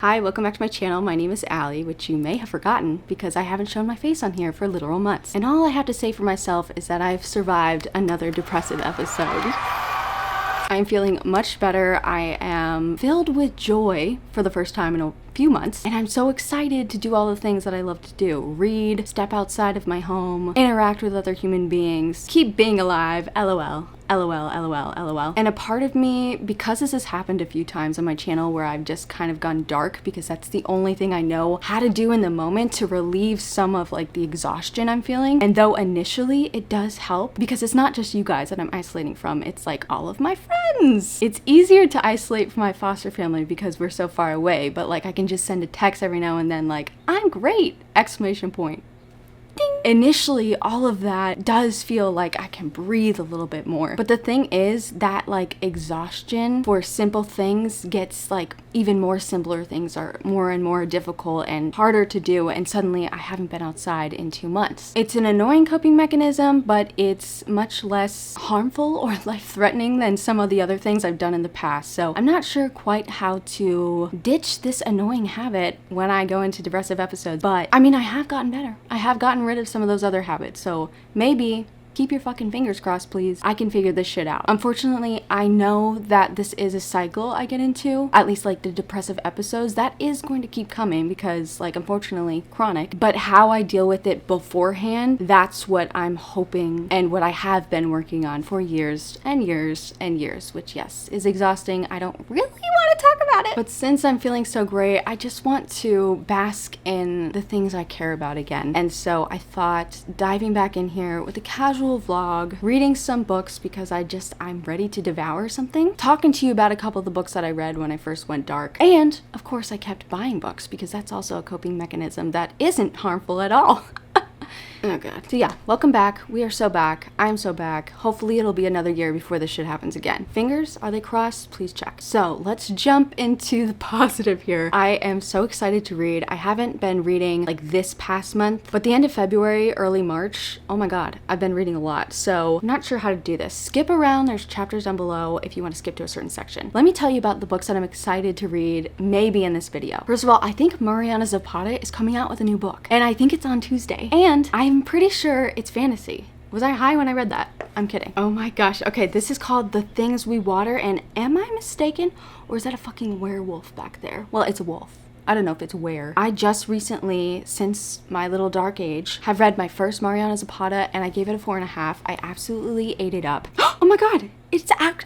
Hi, welcome back to my channel. My name is Allie, which you may have forgotten because I haven't shown my face on here for literal months. And all I have to say for myself is that I've survived another depressive episode. I am feeling much better. I am filled with joy for the first time in a few months, and I'm so excited to do all the things that I love to do. Read, step outside of my home, interact with other human beings, keep being alive, LOL. LOL, LOL, LOL. And a part of me, because this has happened a few times on my channel where I've just kind of gone dark because that's the only thing I know how to do in the moment to relieve some of like the exhaustion I'm feeling. And though initially it does help because it's not just you guys that I'm isolating from, it's like all of my friends. It's easier to isolate from my foster family because we're so far away, but like I can just send a text every now and then like, I'm great, exclamation point. Initially, all of that does feel like I can breathe a little bit more. But the thing is that like exhaustion for simple things gets like even more simpler things are more and more difficult and harder to do. And suddenly I haven't been outside in 2 months. It's an annoying coping mechanism, but it's much less harmful or life-threatening than some of the other things I've done in the past. So I'm not sure quite how to ditch this annoying habit when I go into depressive episodes. But I mean, I have gotten better. I have gotten rid of some of those other habits, so maybe keep your fucking fingers crossed, please. I can figure this shit out. Unfortunately, I know that this is a cycle I get into, at least like the depressive episodes. That is going to keep coming because like unfortunately chronic, but how I deal with it beforehand, that's what I'm hoping and what I have been working on for years and years and years, which yes, is exhausting. I don't really want to talk about it, but since I'm feeling so great, I just want to bask in the things I care about again. And so I thought diving back in here with a casual vlog, reading some books because I'm ready to devour something, talking to you about a couple of the books that I read when I first went dark, and of course I kept buying books because that's also a coping mechanism that isn't harmful at all. Oh god. So yeah, welcome back. We are so back. I'm so back. Hopefully it'll be another year before this shit happens again. Fingers, are they crossed? Please check. So let's jump into the positive here. I am so excited to read. I haven't been reading like this past month, but the end of February, early March, oh my god, I've been reading a lot. So I'm not sure how to do this. Skip around, there's chapters down below if you want to skip to a certain section. Let me tell you about the books that I'm excited to read maybe in this video. First of all, I think Mariana Zapata is coming out with a new book, and I think it's on Tuesday. And I'm pretty sure it's fantasy. Was I high when I read that? I'm kidding. Oh my gosh. Okay, this is called The Things We Water, and am I mistaken? Or is that a fucking werewolf back there? Well, it's a wolf. I don't know if it's where. I just recently, since my little dark age, have read my first Mariana Zapata, and I gave it a 4.5. I absolutely ate it up. Oh my god! It's out!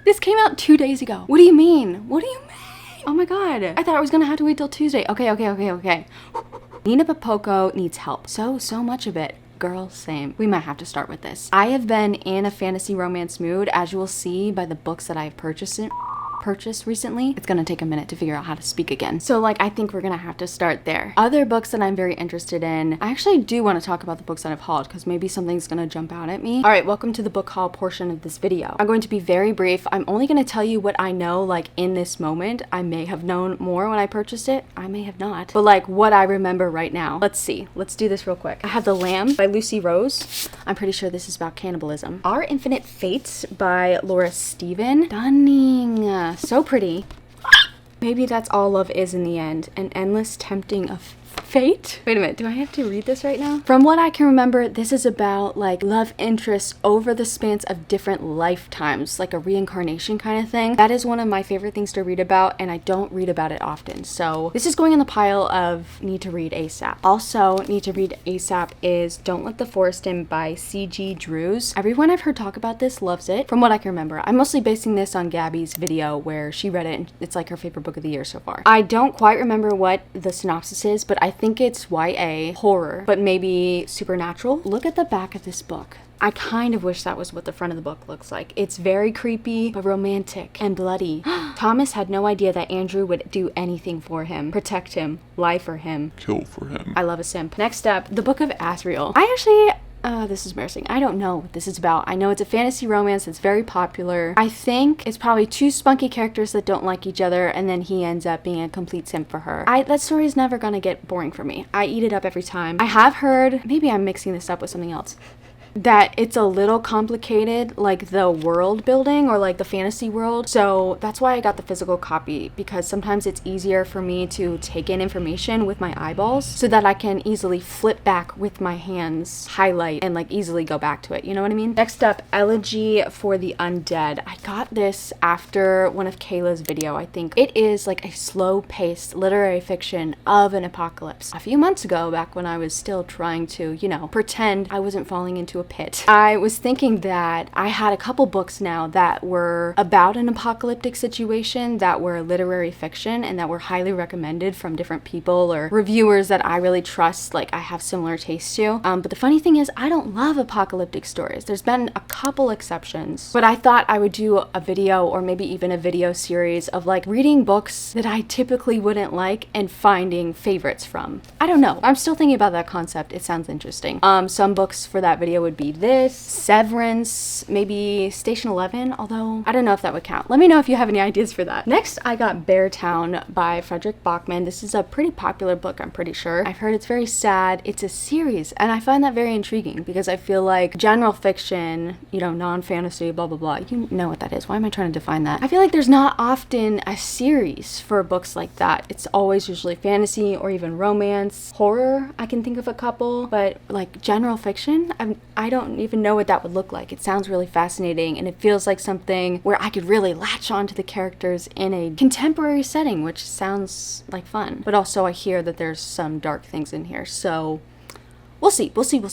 This came out 2 days ago. What do you mean? What do you mean? Oh my god. I thought I was gonna have to wait till Tuesday. Okay. Nina Popoko needs help. So much of it. Girl, same. We might have to start with this. I have been in a fantasy romance mood, as you will see by the books that I've purchased recently. It's gonna take a minute to figure out how to speak again. So like, I think we're gonna have to start there. Other books that I'm very interested in, I actually do want to talk about the books that I've hauled because maybe something's gonna jump out at me. All right, welcome to the book haul portion of this video. I'm going to be very brief. I'm only gonna tell you what I know like in this moment. I may have known more when I purchased it. I may have not. But like what I remember right now. Let's see. Let's do this real quick. I have The Lamb by Lucy Rose. I'm pretty sure this is about cannibalism. Our Infinite Fates by Laura Steven. Stunning. So pretty. Maybe that's all love is in the end. An endless tempting of fate? Wait a minute, do I have to read this right now? From what I can remember, this is about like love interests over the spans of different lifetimes, like a reincarnation kind of thing. That is one of my favorite things to read about, and I don't read about it often. So this is going in the pile of need to read ASAP. Also need to read ASAP is Don't Let the Forest In by C.G. Drews. Everyone I've heard talk about this loves it, from what I can remember. I'm mostly basing this on Gabby's video where she read it and it's like her favorite book of the year so far. I don't quite remember what the synopsis is, but I think it's YA horror, but maybe supernatural. Look at the back of this book. I kind of wish that was what the front of the book looks like. It's very creepy, but romantic and bloody. Thomas had no idea that Andrew would do anything for him, protect him, lie for him, kill for him. I love a simp. Next up, the Book of Asriel. This is embarrassing. I don't know what this is about. I know it's a fantasy romance that's very popular. I think it's probably two spunky characters that don't like each other, and then he ends up being a complete simp for her. That story is never gonna get boring for me. I eat it up every time. I have heard, maybe I'm mixing this up with something else. that it's a little complicated, like the world building or like the fantasy world. So that's why I got the physical copy, because sometimes it's easier for me to take in information with my eyeballs so that I can easily flip back with my hands, highlight, and like easily go back to it. You know what I mean? Next up, Elegy for the Undead. I got this after one of Kayla's video, I think. It is like a slow-paced literary fiction of an apocalypse. A few months ago, back when I was still trying to, you know, pretend I wasn't falling into a pit, I was thinking that I had a couple books now that were about an apocalyptic situation that were literary fiction and that were highly recommended from different people or reviewers that I really trust, like I have similar tastes to. But the funny thing is, I don't love apocalyptic stories. There's been a couple exceptions, but I thought I would do a video or maybe even a video series of like reading books that I typically wouldn't like and finding favorites from. I don't know. I'm still thinking about that concept. It sounds interesting. Some books for that video would be this, Severance, maybe Station 11, although I don't know if that would count. Let me know if you have any ideas for that. Next, I got Beartown by Frederick Bachman. This is a pretty popular book, I'm pretty sure. I've heard it's very sad. It's a series, and I find that very intriguing because I feel like general fiction, you know, non-fantasy, blah, blah, blah. You know what that is. Why am I trying to define that? I feel like there's not often a series for books like that. It's always usually fantasy or even romance. Horror, I can think of a couple, but like general fiction, I don't even know what that would look like. It sounds really fascinating, and it feels like something where I could really latch onto the characters in a contemporary setting, which sounds like fun. But also I hear that there's some dark things in here, so we'll see.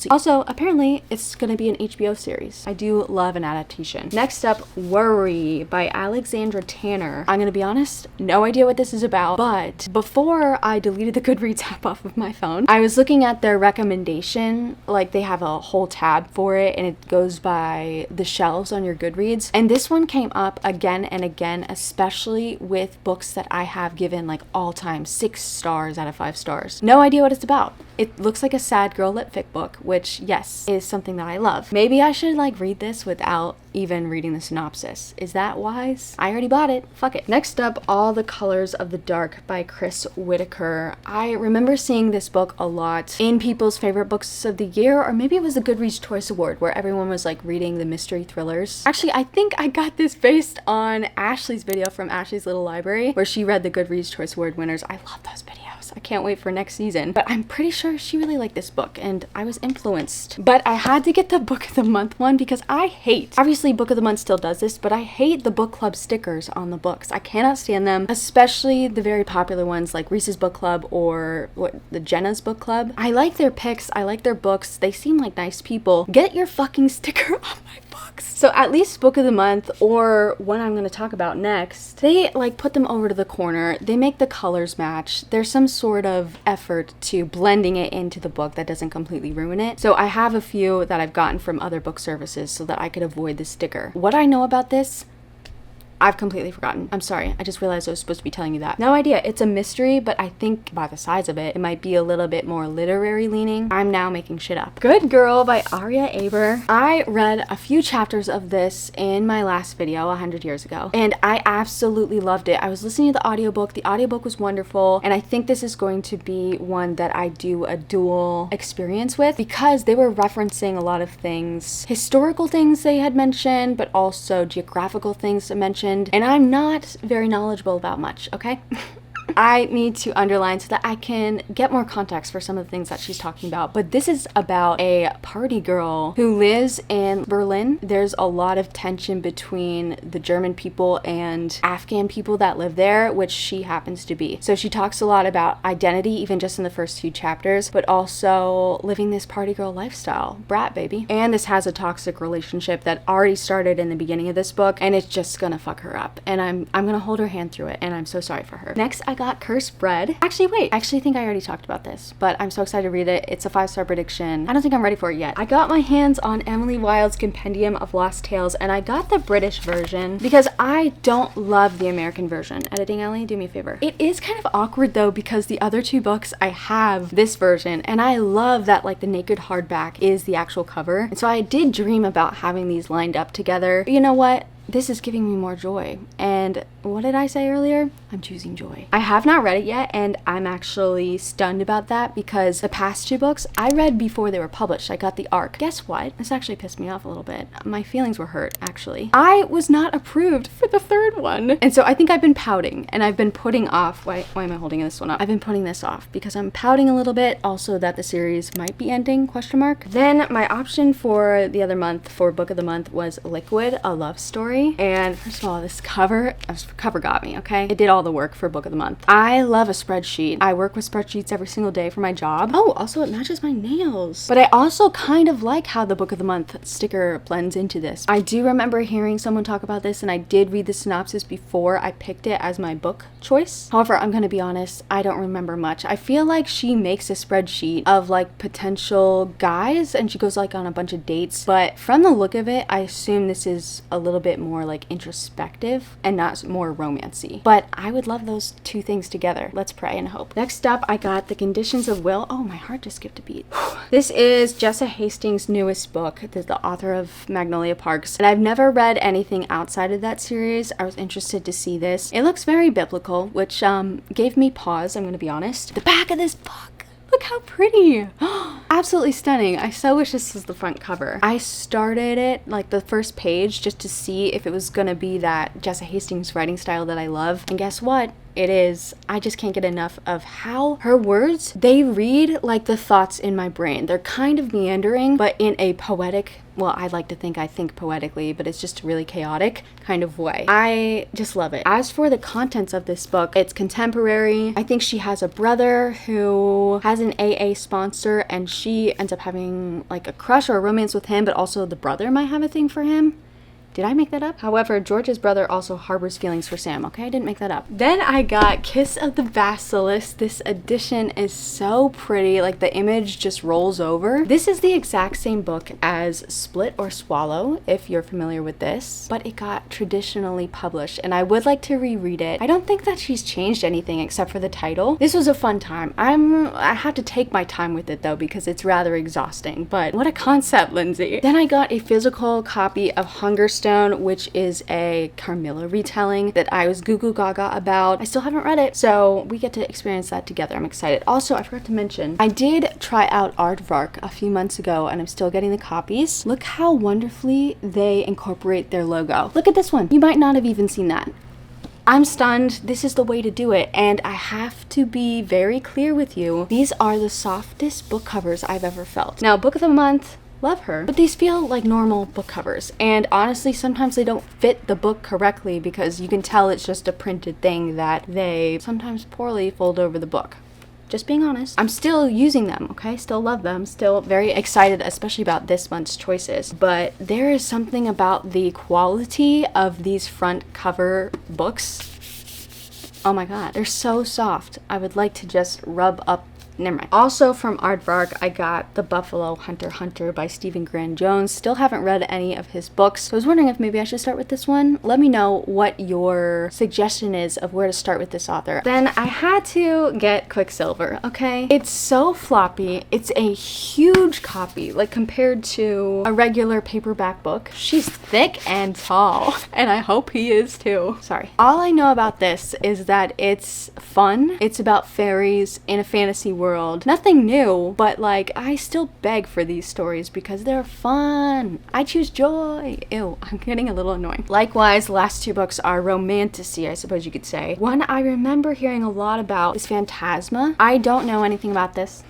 Also, apparently, it's gonna be an HBO series. I do love an adaptation. Next up, Worry by Alexandra Tanner. I'm gonna be honest, no idea what this is about, but before I deleted the Goodreads app off of my phone, I was looking at their recommendation, like they have a whole tab for it, and it goes by the shelves on your Goodreads. And this one came up again and again, especially with books that I have given like all time 6 stars out of 5 stars. No idea what it's about. It looks like a sad girl lit fic book, which, yes, is something that I love. Maybe I should like read this without even reading the synopsis. Is that wise? I already bought it. Fuck it. Next up, All the Colors of the Dark by Chris Whitaker. I remember seeing this book a lot in people's favorite books of the year, or maybe it was the Goodreads Choice Award where everyone was like reading the mystery thrillers. Actually, I think I got this based on Ashley's video from Ashley's Little Library where she read the Goodreads Choice Award winners. I love those videos. I can't wait for next season. But I'm pretty sure she really liked this book and I was influenced. But I had to get the Book of the Month one because I hate, obviously Book of the Month still does this, but I hate the book club stickers on the books. I cannot stand them, especially the very popular ones like Reese's Book Club or the Jenna's Book Club. I like their picks, I like their books, they seem like nice people. Get your fucking sticker off my books. So at least Book of the Month, or one I'm going to talk about next, they like put them over to the corner, they make the colors match, there's some sort of effort to blending it into the book that doesn't completely ruin it. So I have a few that I've gotten from other book services so that I could avoid the sticker. What I know about this, I've completely forgotten. I'm sorry. I just realized I was supposed to be telling you that. No idea. It's a mystery, but I think by the size of it, it might be a little bit more literary leaning. I'm now making shit up. Good Girl by Aria Aber. I read a few chapters of this in my last video 100 years ago, and I absolutely loved it. I was listening to the audiobook. The audiobook was wonderful, and I think this is going to be one that I do a dual experience with because they were referencing a lot of things, historical things they had mentioned, but also geographical things mentioned. And I'm not very knowledgeable about much, okay? I need to underline so that I can get more context for some of the things that she's talking about. But this is about a party girl who lives in Berlin. There's a lot of tension between the German people and Afghan people that live there, which she happens to be. So she talks a lot about identity, even just in the first few chapters, but also living this party girl lifestyle. Brat, baby. And this has a toxic relationship that already started in the beginning of this book, and it's just gonna fuck her up. And I'm gonna hold her hand through it, and I'm so sorry for her. Next, I got Cursed Bread. Actually, wait. I actually think I already talked about this, but I'm so excited to read it. It's a 5-star prediction. I don't think I'm ready for it yet. I got my hands on Emily Wilde's Compendium of Lost Tales, and I got the British version because I don't love the American version. Editing Ellie, do me a favor. It is kind of awkward though because the other 2 books I have this version, and I love that like the naked hardback is the actual cover. And so I did dream about having these lined up together. But you know what? this is giving me more joy. And what did I say earlier? I'm choosing joy. I have not read it yet, and I'm actually stunned about that because the past 2 books I read before they were published. I got the ARC. Guess what? This actually pissed me off a little bit. My feelings were hurt, actually. I was not approved for the 3rd one. And so I think I've been pouting, and I've been putting off. Why am I holding this one up? I've been putting this off because I'm pouting a little bit. Also that the series might be ending, question mark. Then my option for the other month for book of the month was Liquid, a love story. And first of all, this cover got me, okay? It did all the work for book of the month. I love a spreadsheet. I work with spreadsheets every single day for my job. Oh, also it matches my nails. But I also kind of like how the book of the month sticker blends into this. I do remember hearing someone talk about this, and I did read the synopsis before I picked it as my book choice. However, I'm gonna be honest, I don't remember much. I feel like she makes a spreadsheet of like potential guys, and she goes like on a bunch of dates. But from the look of it, I assume this is a little bit more like introspective and not more romancy. But I would love those 2 things together. Let's pray and hope. Next up, I got The Conditions of Will. Oh, my heart just skipped a beat. This is Jessa Hastings' newest book. This is the author of Magnolia Parks. And I've never read anything outside of that series. I was interested to see this. It looks very biblical, which gave me pause, I'm going to be honest. The back of this book. Look how pretty. Absolutely stunning. I so wish this was the front cover. I started it, like the first page, just to see if it was gonna be that Jessa Hastings writing style that I love. And guess what? It is. I just can't get enough of how her words, they read like the thoughts in my brain. They're kind of meandering, but in a poetic, well, I like to think I think poetically, but it's just really chaotic kind of way. I just love it. As for the contents of this book, it's contemporary. I think she has a brother who has an AA sponsor, and she ends up having like a crush or a romance with him, but also the brother might have a thing for him. Did I make that up? However, George's brother also harbors feelings for Sam, okay? I didn't make that up. Then I got Kiss of the Basilisk. This edition is so pretty. Like, the image just rolls over. This is the exact same book as Split or Swallow, if you're familiar with this, but it got traditionally published, and I would like to reread it. I don't think that she's changed anything except for the title. This was a fun time. I had to take my time with it, though, because it's rather exhausting, but what a concept, Lindsay. Then I got a physical copy of Hungerstone, which is a Carmilla retelling that I was goo goo gaga about. I still haven't read it, so we get to experience that together. I'm excited. Also, I forgot to mention, I did try out Aardvark a few months ago, and I'm still getting the copies. Look how wonderfully they incorporate their logo. Look at this one. You might not have even seen that. I'm stunned. This is the way to do it, and I have to be very clear with you. These are the softest book covers I've ever felt. Now, book of the month, love her, but these feel like normal book covers, and honestly sometimes they don't fit the book correctly because you can tell it's just a printed thing that they sometimes poorly fold over the book. Just being honest. I'm still using them, okay? Still love them. Still very excited, especially about this month's choices. But there is something about the quality of these front cover books. Oh my god, they're so soft. I would like to just rub up. Never mind. Also from Aardvark, I got The Buffalo Hunter Hunter by Stephen Grant Jones. Still haven't read any of his books, so I was wondering if maybe I should start with this one. Let me know what your suggestion is of where to start with this author. Then I had to get Quicksilver, okay? It's so floppy. It's a huge copy, like compared to a regular paperback book. She's thick and tall, and I hope he is too. Sorry. All I know about this is that it's fun. It's about fairies in a fantasy world. Nothing new, but like I still beg for these stories because they're fun. I choose joy. Ew, I'm getting a little annoying. Likewise, the last 2 books are romantasy, I suppose you could say. One I remember hearing a lot about is Phantasma. I don't know anything about this.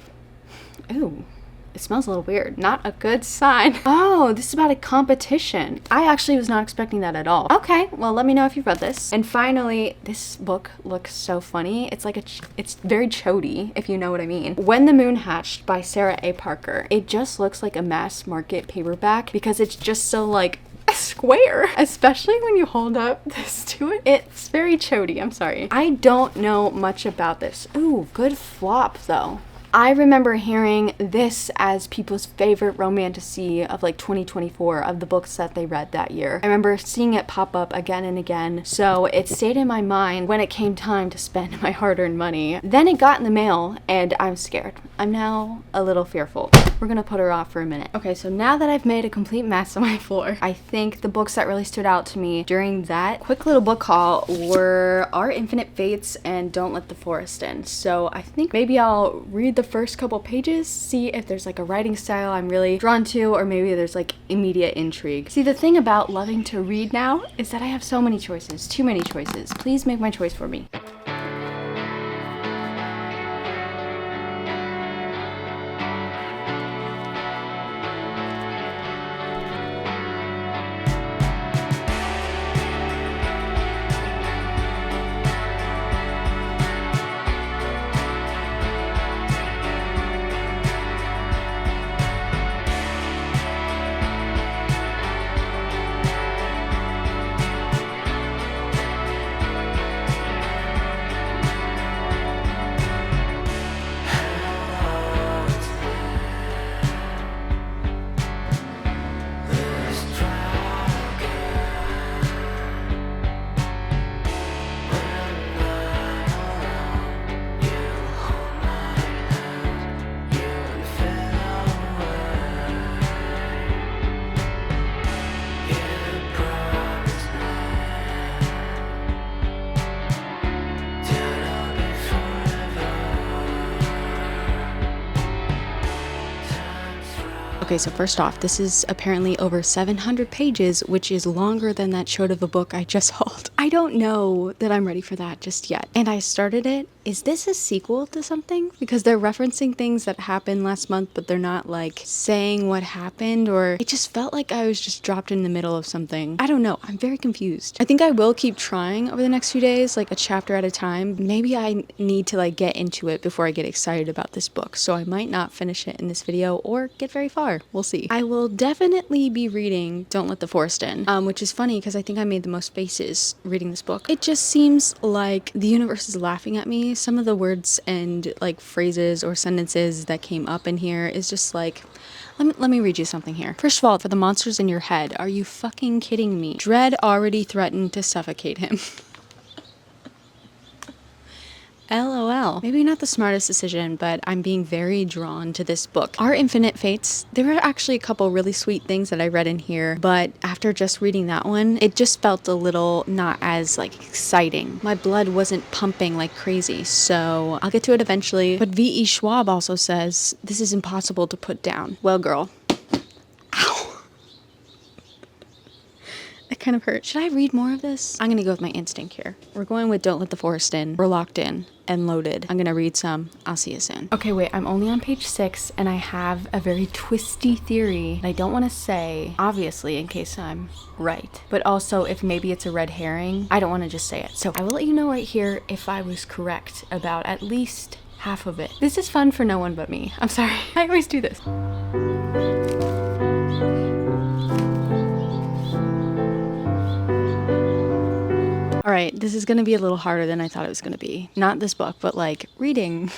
Ooh. It smells a little weird. Not a good sign. Oh, this is about a competition. I actually was not expecting that at all. Okay, well, let me know if you've read this. And finally, this book looks so funny. It's like it's very chody, if you know what I mean. When the Moon Hatched by Sarah A. Parker. It just looks like a mass market paperback because it's just so like square, especially when you hold up this to it. It's very chody, I'm sorry. I don't know much about this. Ooh, good flop though. I remember hearing this as people's favorite romantasy of like 2024 of the books that they read that year. I remember seeing it pop up again and again, so it stayed in my mind when it came time to spend my hard-earned money. Then it got in the mail and I'm scared. I'm now a little fearful. we're gonna put her off for a minute. Okay, so now that I've made a complete mess on my floor, I think the books that really stood out to me during that quick little book haul were Our Infinite Fates and Don't Let the Forest In. So I think maybe I'll read the first couple pages, see if there's like a writing style I'm really drawn to, or maybe there's like immediate intrigue. See, the thing about loving to read now is that I have so many choices, too many choices. Please make my choice for me. Okay, so first off, this is apparently over 700 pages, which is longer than that showed of a book I just hauled. I don't know that I'm ready for that just yet. And I started it. Is this a sequel to something? Because they're referencing things that happened last month, but they're not like saying what happened, or it just felt like I was just dropped in the middle of something. I don't know. I'm very confused. I think I will keep trying over the next few days, like a chapter at a time. Maybe I need to like get into it before I get excited about this book. So I might not finish it in this video or get very far. We'll see. I will definitely be reading Don't Let the Forest In, which is funny because I think I made the most faces reading this book. It just seems like the universe is laughing at me. Some of the words and like phrases or sentences that came up in here is just like, let me read you something here. First of all, for the monsters in your head, are you fucking kidding me? Dread already threatened to suffocate him. LOL. Maybe not the smartest decision, but I'm being very drawn to this book. Our Infinite Fates, there were actually a couple really sweet things that I read in here, but after just reading that one, it just felt a little not as like exciting. My blood wasn't pumping like crazy, so I'll get to it eventually. But V.E. Schwab also says, this is impossible to put down. Well, girl. Ow. That kind of hurt. Should I read more of this? I'm gonna go with my instinct here. We're going with Don't Let the Forest In. We're locked in and loaded. I'm gonna read some. I'll see you soon. Okay, wait, I'm only on page 6 and I have a very twisty theory that I don't want to say, obviously, in case I'm right. But also, if maybe it's a red herring, I don't want to just say it. So I will let you know right here if I was correct about at least half of it. This is fun for no one but me. I'm sorry. I always do this. All right, this is gonna be a little harder than I thought it was gonna be. Not this book, but like reading.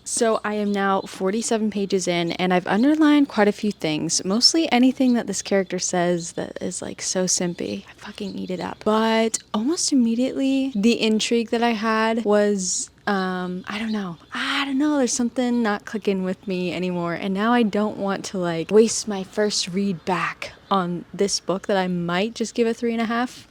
So I am now 47 pages in and I've underlined quite a few things. Mostly anything that this character says that is like so simpy. I fucking eat it up. But almost immediately, the intrigue that I had was I don't know. There's something not clicking with me anymore. And now I don't want to like waste my first read back on this book that I might just give a 3.5.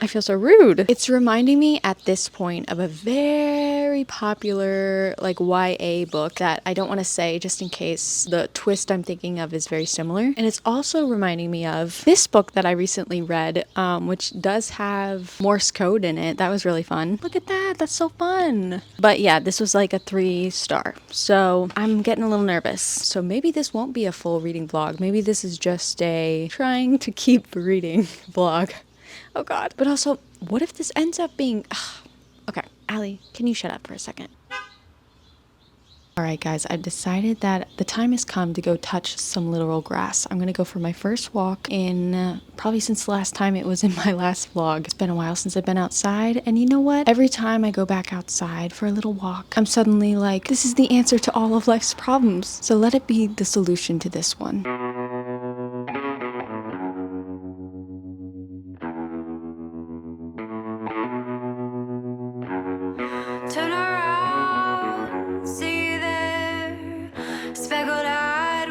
I feel so rude. It's reminding me at this point of a very popular like YA book that I don't want to say just in case the twist I'm thinking of is very similar. And it's also reminding me of this book that I recently read, which does have Morse code in it. That was really fun. Look at that. That's so fun. But yeah, this was like a 3-star. So I'm getting a little nervous. So maybe this won't be a full reading vlog. Maybe this is just a trying to keep reading vlog. Oh God. But also, what if this ends up being... Okay, Allie, can you shut up for a second? Alright guys, I've decided that the time has come to go touch some literal grass. I'm gonna go for my first walk in probably since the last time it was in my last vlog. It's been a while since I've been outside, and you know what? Every time I go back outside for a little walk, I'm suddenly like, this is the answer to all of life's problems. So let it be the solution to this one. Turn around, see there, speckled eyes.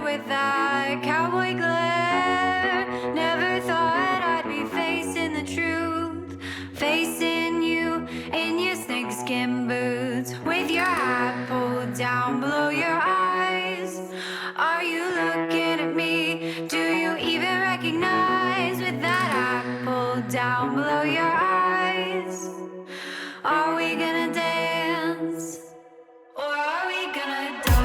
with your hat pulled down below your eyes. Are you looking at me? Do you even recognize with that hat pulled down below your eyes? Are we gonna dance? Or are we gonna die?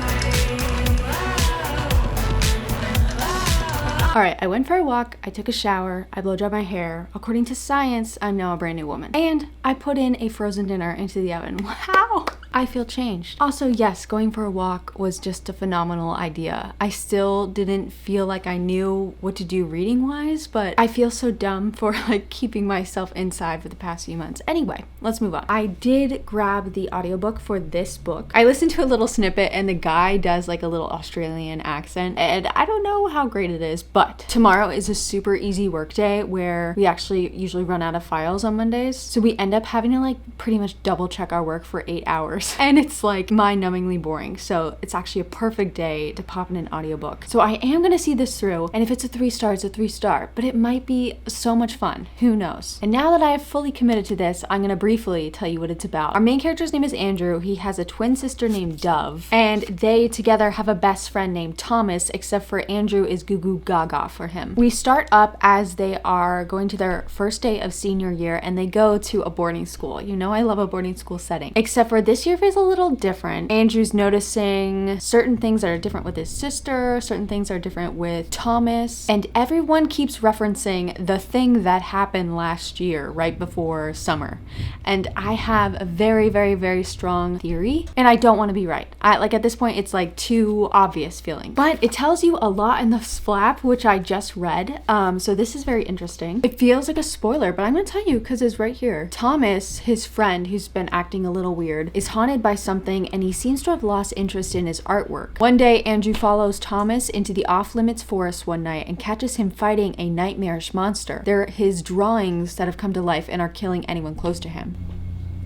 All right, I went for a walk, I took a shower, I blow dried my hair. According to science, I'm now a brand new woman. And I put in a frozen dinner into the oven. Wow! I feel changed. Also, yes, going for a walk was just a phenomenal idea. I still didn't feel like I knew what to do reading wise, but I feel so dumb for like keeping myself inside for the past few months. Anyway, let's move on. I did grab the audiobook for this book. I listened to a little snippet and the guy does like a little Australian accent, and I don't know how great it is, but tomorrow is a super easy work day where we actually usually run out of files on Mondays. So we end up having to like pretty much double check our work for 8 hours. And it's like mind-numbingly boring. So it's actually a perfect day to pop in an audiobook. So I am gonna see this through, and if it's a 3-star, it's a 3-star, but it might be so much fun. Who knows? And now that I have fully committed to this, I'm gonna briefly tell you what it's about. Our main character's name is Andrew. He has a twin sister named Dove, and they together have a best friend named Thomas, except for Andrew is goo goo gaga for him. We start up as they are going to their first day of senior year, and they go to a boarding school. You know I love a boarding school setting. Except for this year feels a little different. Andrew's noticing certain things that are different with his sister, certain things are different with Thomas, and everyone keeps referencing the thing that happened last year right before summer. And I have a very, very, very strong theory, and I don't want to be right. At this point, it's like too obvious feeling. But it tells you a lot in the flap, which I just read. So this is very interesting. It feels like a spoiler, but I'm gonna tell you because it's right here. Thomas, his friend who's been acting a little weird, is haunted by something, and he seems to have lost interest in his artwork. One day, Andrew follows Thomas into the off-limits forest one night and catches him fighting a nightmarish monster. They're his drawings that have come to life and are killing anyone close to him.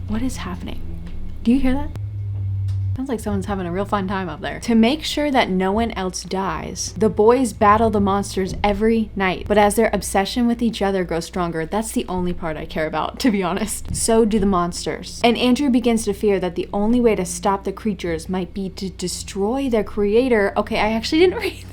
What is happening? Do you hear that? Sounds like someone's having a real fun time up there. To make sure that no one else dies, the boys battle the monsters every night. But as their obsession with each other grows stronger, that's the only part I care about, to be honest. So do the monsters. And Andrew begins to fear that the only way to stop the creatures might be to destroy their creator. Okay, I actually didn't read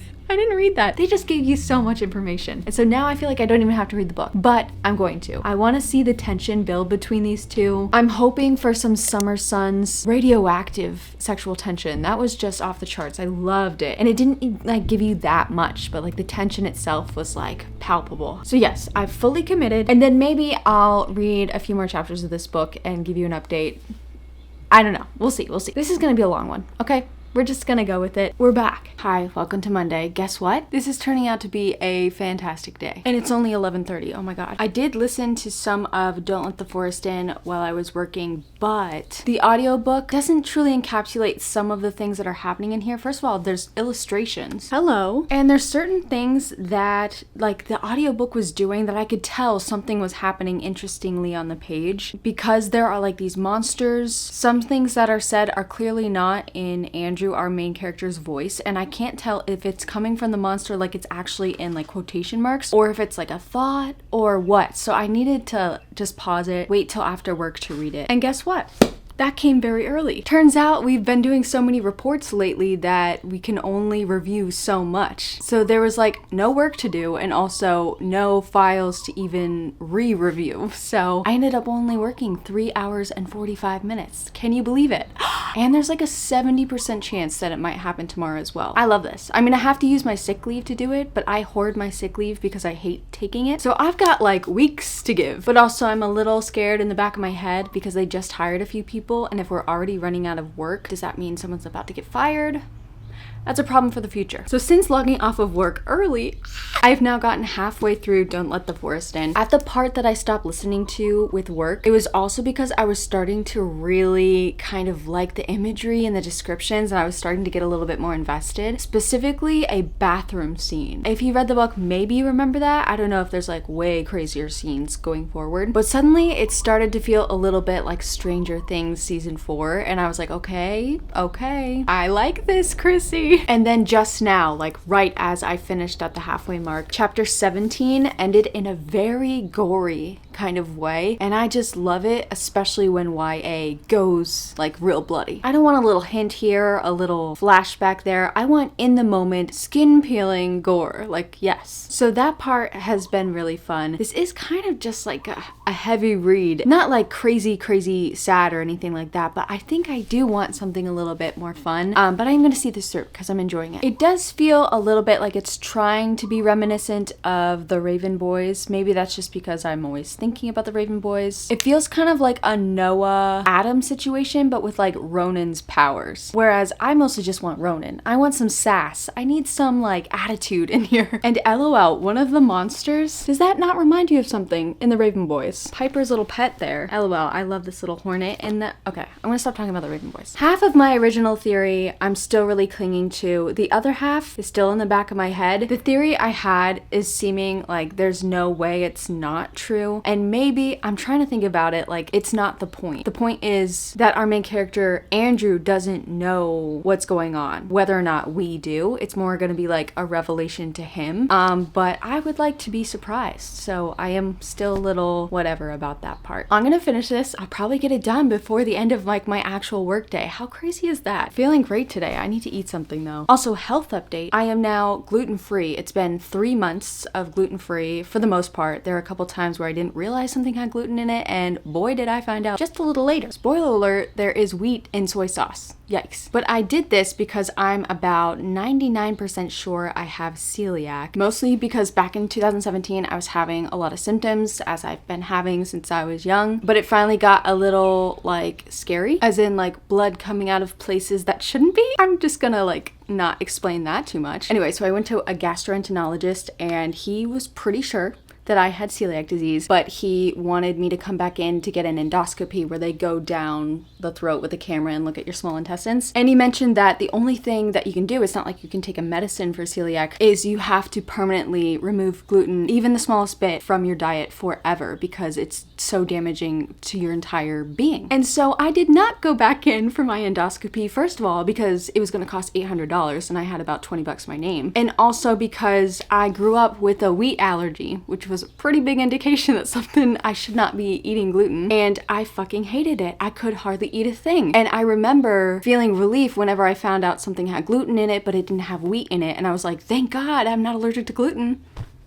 that. They just gave you so much information. And so now I feel like I don't even have to read the book, but I'm going to. I want to see the tension build between these two. I'm hoping for some Summer Sun's radioactive sexual tension. That was just off the charts. I loved it. And it didn't like give you that much, but like the tension itself was like palpable. So yes, I've fully committed, and then maybe I'll read a few more chapters of this book and give you an update. I don't know. We'll see. This is going to be a long one, okay? We're just gonna go with it. We're back. Hi, welcome to Monday. Guess what? This is turning out to be a fantastic day. And it's only 11:30. Oh my god. I did listen to some of Don't Let the Forest In while I was working, but the audiobook doesn't truly encapsulate some of the things that are happening in here. First of all, there's illustrations. Hello. And there's certain things that like the audiobook was doing that I could tell something was happening interestingly on the page, because there are like these monsters. Some things that are said are clearly not in Andrew, our main character's voice, and I can't tell if it's coming from the monster like it's actually in like quotation marks, or if it's like a thought or what. So I needed to just pause it, wait till after work to read it. And guess what? That came very early. Turns out we've been doing so many reports lately that we can only review so much. So there was like no work to do and also no files to even re-review. So I ended up only working 3 hours and 45 minutes. Can you believe it? And there's like a 70% chance that it might happen tomorrow as well. I love this. I'm gonna have to use my sick leave to do it, but I hoard my sick leave because I hate taking it. So I've got like weeks to give, but also I'm a little scared in the back of my head because they just hired a few people, and if we're already running out of work, does that mean someone's about to get fired? That's a problem for the future. So since logging off of work early, I've now gotten halfway through Don't Let the Forest In. At the part that I stopped listening to with work, it was also because I was starting to really kind of like the imagery and the descriptions, and I was starting to get a little bit more invested. Specifically, a bathroom scene. If you read the book, maybe you remember that. I don't know if there's like way crazier scenes going forward, but suddenly it started to feel a little bit like Stranger Things season 4, and I was like, okay, I like this, Chrissy. And then just now, like right as I finished at the halfway mark, chapter 17 ended in a very gory kind of way. And I just love it, especially when YA goes like real bloody. I don't want a little hint here, a little flashback there. I want in the moment, skin peeling gore, like yes. So that part has been really fun. This is kind of just like a heavy read. Not like crazy sad or anything like that, but I think I do want something a little bit more fun. But I'm gonna see this through because I'm enjoying it. It does feel a little bit like it's trying to be reminiscent of the Raven Boys. Maybe that's just because I'm always thinking about the Raven Boys. It feels kind of like a Noah Adam situation, but with like Ronan's powers. Whereas I mostly just want Ronan. I want some sass. I need some like attitude in here. And LOL, one of the monsters, does that not remind you of something in the Raven Boys? Piper's little pet there. LOL, I love this little hornet. And okay, I'm gonna stop talking about the Raven Boys. Half of my original theory I'm still really clinging to. The other half is still in the back of my head. The theory I had is seeming like there's no way it's not true. And maybe I'm trying to think about it like it's not the point. The point is that our main character, Andrew, doesn't know what's going on. Whether or not we do, it's more gonna be like a revelation to him. But I would like to be surprised. So I am still a little whatever about that part. I'm gonna finish this. I'll probably get it done before the end of like my actual work day. How crazy is that? Feeling great today. I need to eat something though. Also, health update. I am now gluten-free. It's been 3 months of gluten-free for the most part. There are a couple times where I didn't realize something had gluten in it, and boy did I find out just a little later. Spoiler alert, there is wheat in soy sauce. Yikes. But I did this because I'm about 99% sure I have celiac. Mostly because back in 2017, I was having a lot of symptoms, as I've been having since I was young. But it finally got a little like scary, as in like blood coming out of places that shouldn't be. I'm just gonna like not explain that too much. Anyway, so I went to a gastroenterologist and he was pretty sure that I had celiac disease, but he wanted me to come back in to get an endoscopy where they go down the throat with a camera and look at your small intestines. And he mentioned that the only thing that you can do, it's not like you can take a medicine for celiac, is you have to permanently remove gluten, even the smallest bit, from your diet forever because it's so damaging to your entire being. And so I did not go back in for my endoscopy, first of all, because it was gonna cost $800 and I had about 20 bucks my name. And also because I grew up with a wheat allergy, which was a pretty big indication that something I should not be eating gluten, and I fucking hated it. I could hardly eat a thing. And I remember feeling relief whenever I found out something had gluten in it, but it didn't have wheat in it, and I was like, thank God I'm not allergic to gluten.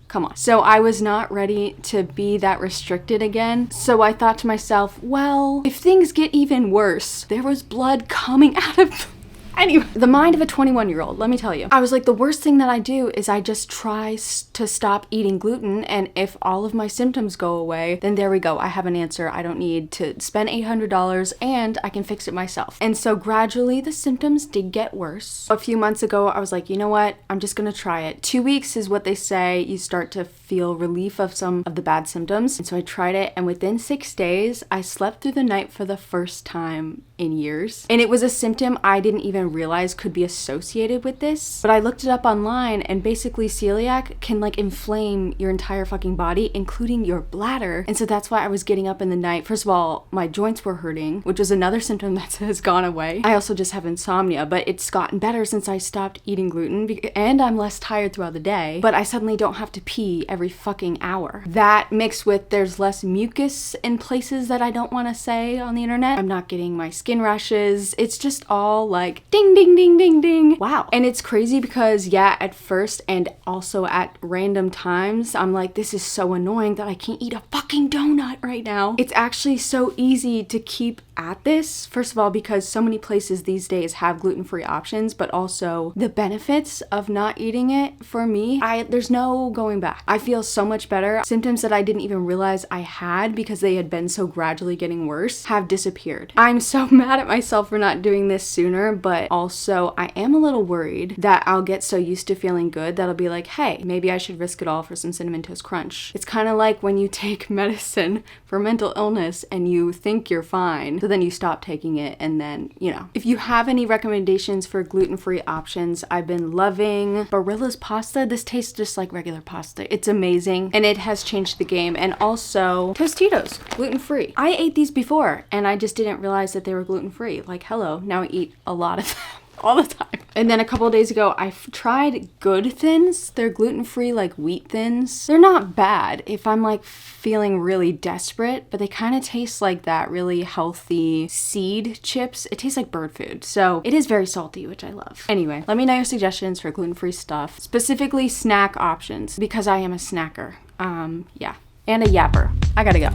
Come on. So I was not ready to be that restricted again. So I thought to myself, well, if things get even worse, there was blood coming out of Anyway, the mind of a 21-year-old, let me tell you. I was like, the worst thing that I do is I just try to stop eating gluten, and if all of my symptoms go away, then there we go. I have an answer. I don't need to spend $800 and I can fix it myself. And so gradually the symptoms did get worse. A few months ago, I was like, you know what? I'm just gonna try it. 2 weeks is what they say. You start to feel relief of some of the bad symptoms. And so I tried it, and within 6 days, I slept through the night for the first time in years. And it was a symptom I didn't even realize could be associated with this. But I looked it up online, and basically celiac can like inflame your entire fucking body, including your bladder. And so that's why I was getting up in the night. First of all, my joints were hurting, which was another symptom that has gone away. I also just have insomnia, but it's gotten better since I stopped eating gluten, and I'm less tired throughout the day, but I suddenly don't have to pee every fucking hour. That mixed with there's less mucus in places that I don't want to say on the internet. I'm not getting my skin rashes. It's just all like ding, ding, ding, ding, ding. Wow. And it's crazy because yeah, at first and also at random times, I'm like, this is so annoying that I can't eat a fucking donut right now. It's actually so easy to keep at this. First of all, because so many places these days have gluten-free options, but also the benefits of not eating it for me, there's no going back. I feel so much better. Symptoms that I didn't even realize I had because they had been so gradually getting worse have disappeared. I'm so mad at myself for not doing this sooner, but also I am a little worried that I'll get so used to feeling good that I'll be like, hey, maybe I should risk it all for some Cinnamon Toast Crunch. It's kind of like when you take medicine for mental illness and you think you're fine, so then you stop taking it, and then, you know. If you have any recommendations for gluten-free options, I've been loving Barilla's pasta. This tastes just like regular pasta. It's amazing, and it has changed the game. And also Tostitos, gluten-free. I ate these before, and I just didn't realize that they were gluten-free. Like, hello, now I eat a lot of them. all the time. And then a couple of days ago, I tried Good Thins. They're gluten-free, like wheat thins. They're not bad if I'm like feeling really desperate, but they kind of taste like that really healthy seed chips. It tastes like bird food. So it is very salty, which I love. Anyway, let me know your suggestions for gluten-free stuff, specifically snack options, because I am a snacker. Yeah. And a yapper. I gotta go.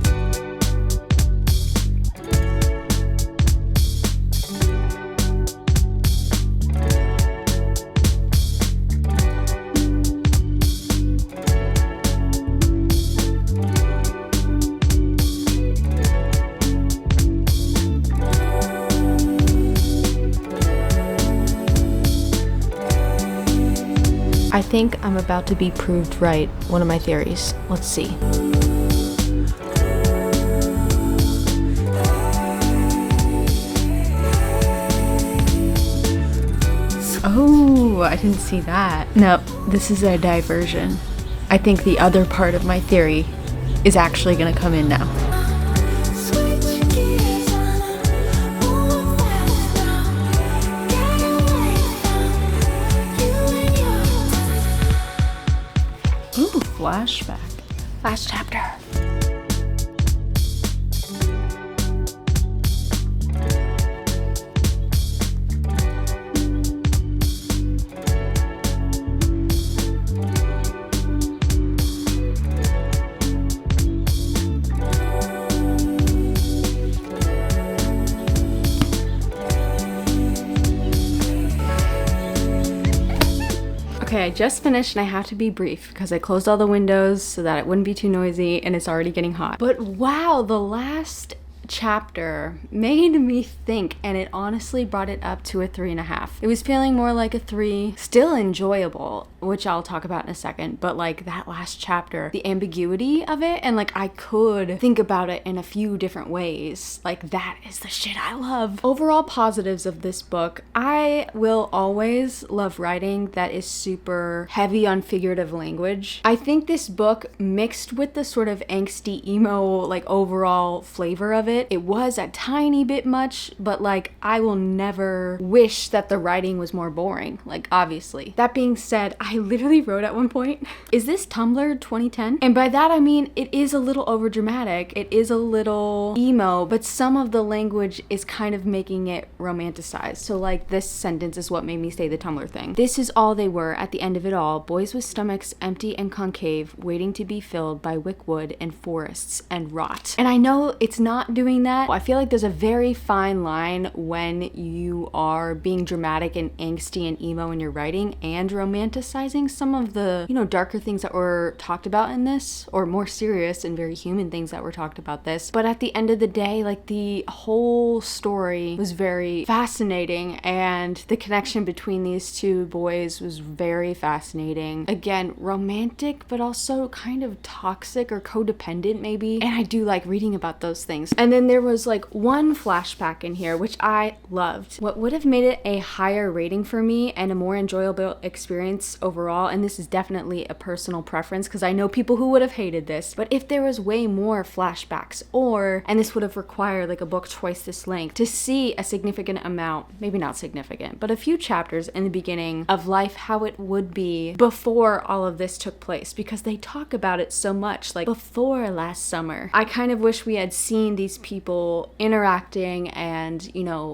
I think I'm about to be proved right. One of my theories. Let's see. Oh, I didn't see that. No, this is a diversion. I think the other part of my theory is actually going to come in now. Ooh, flashback. Last chapter. Okay, I just finished and I have to be brief because I closed all the windows so that it wouldn't be too noisy and it's already getting hot. But wow, the last chapter made me think, and it honestly brought it up to a 3.5. It was feeling more like a 3, still enjoyable, which I'll talk about in a second, but like that last chapter, the ambiguity of it, and like I could think about it in a few different ways. Like that is the shit I love. Overall positives of this book, I will always love writing that is super heavy on figurative language. I think this book mixed with the sort of angsty emo like overall flavor of it was a tiny bit much, but like I will never wish that the writing was more boring, like obviously. That being said, I literally wrote at one point, is this Tumblr 2010? And by that I mean it is a little overdramatic, it is a little emo, but some of the language is kind of making it romanticized. So like this sentence is what made me say the Tumblr thing. This is all they were at the end of it all, boys with stomachs empty and concave, waiting to be filled by wickwood and forests and rot. And I know it's not doing that. I feel like there's a very fine line when you are being dramatic and angsty and emo in your writing and romanticizing some of the, darker things that were talked about in this, or more serious and very human things that were talked about this. But at the end of the day, like the whole story was very fascinating, and the connection between these two boys was very fascinating. Again, romantic, but also kind of toxic or codependent maybe. And I do like reading about those things. And then there was like one flashback in here, which I loved. What would have made it a higher rating for me and a more enjoyable experience overall, and this is definitely a personal preference because I know people who would have hated this, but if there was way more flashbacks, and this would have required like a book twice this length, to see a significant amount, maybe not significant, but a few chapters in the beginning of life, how it would be before all of this took place, because they talk about it so much, like before last summer. I kind of wish we had seen these people interacting and,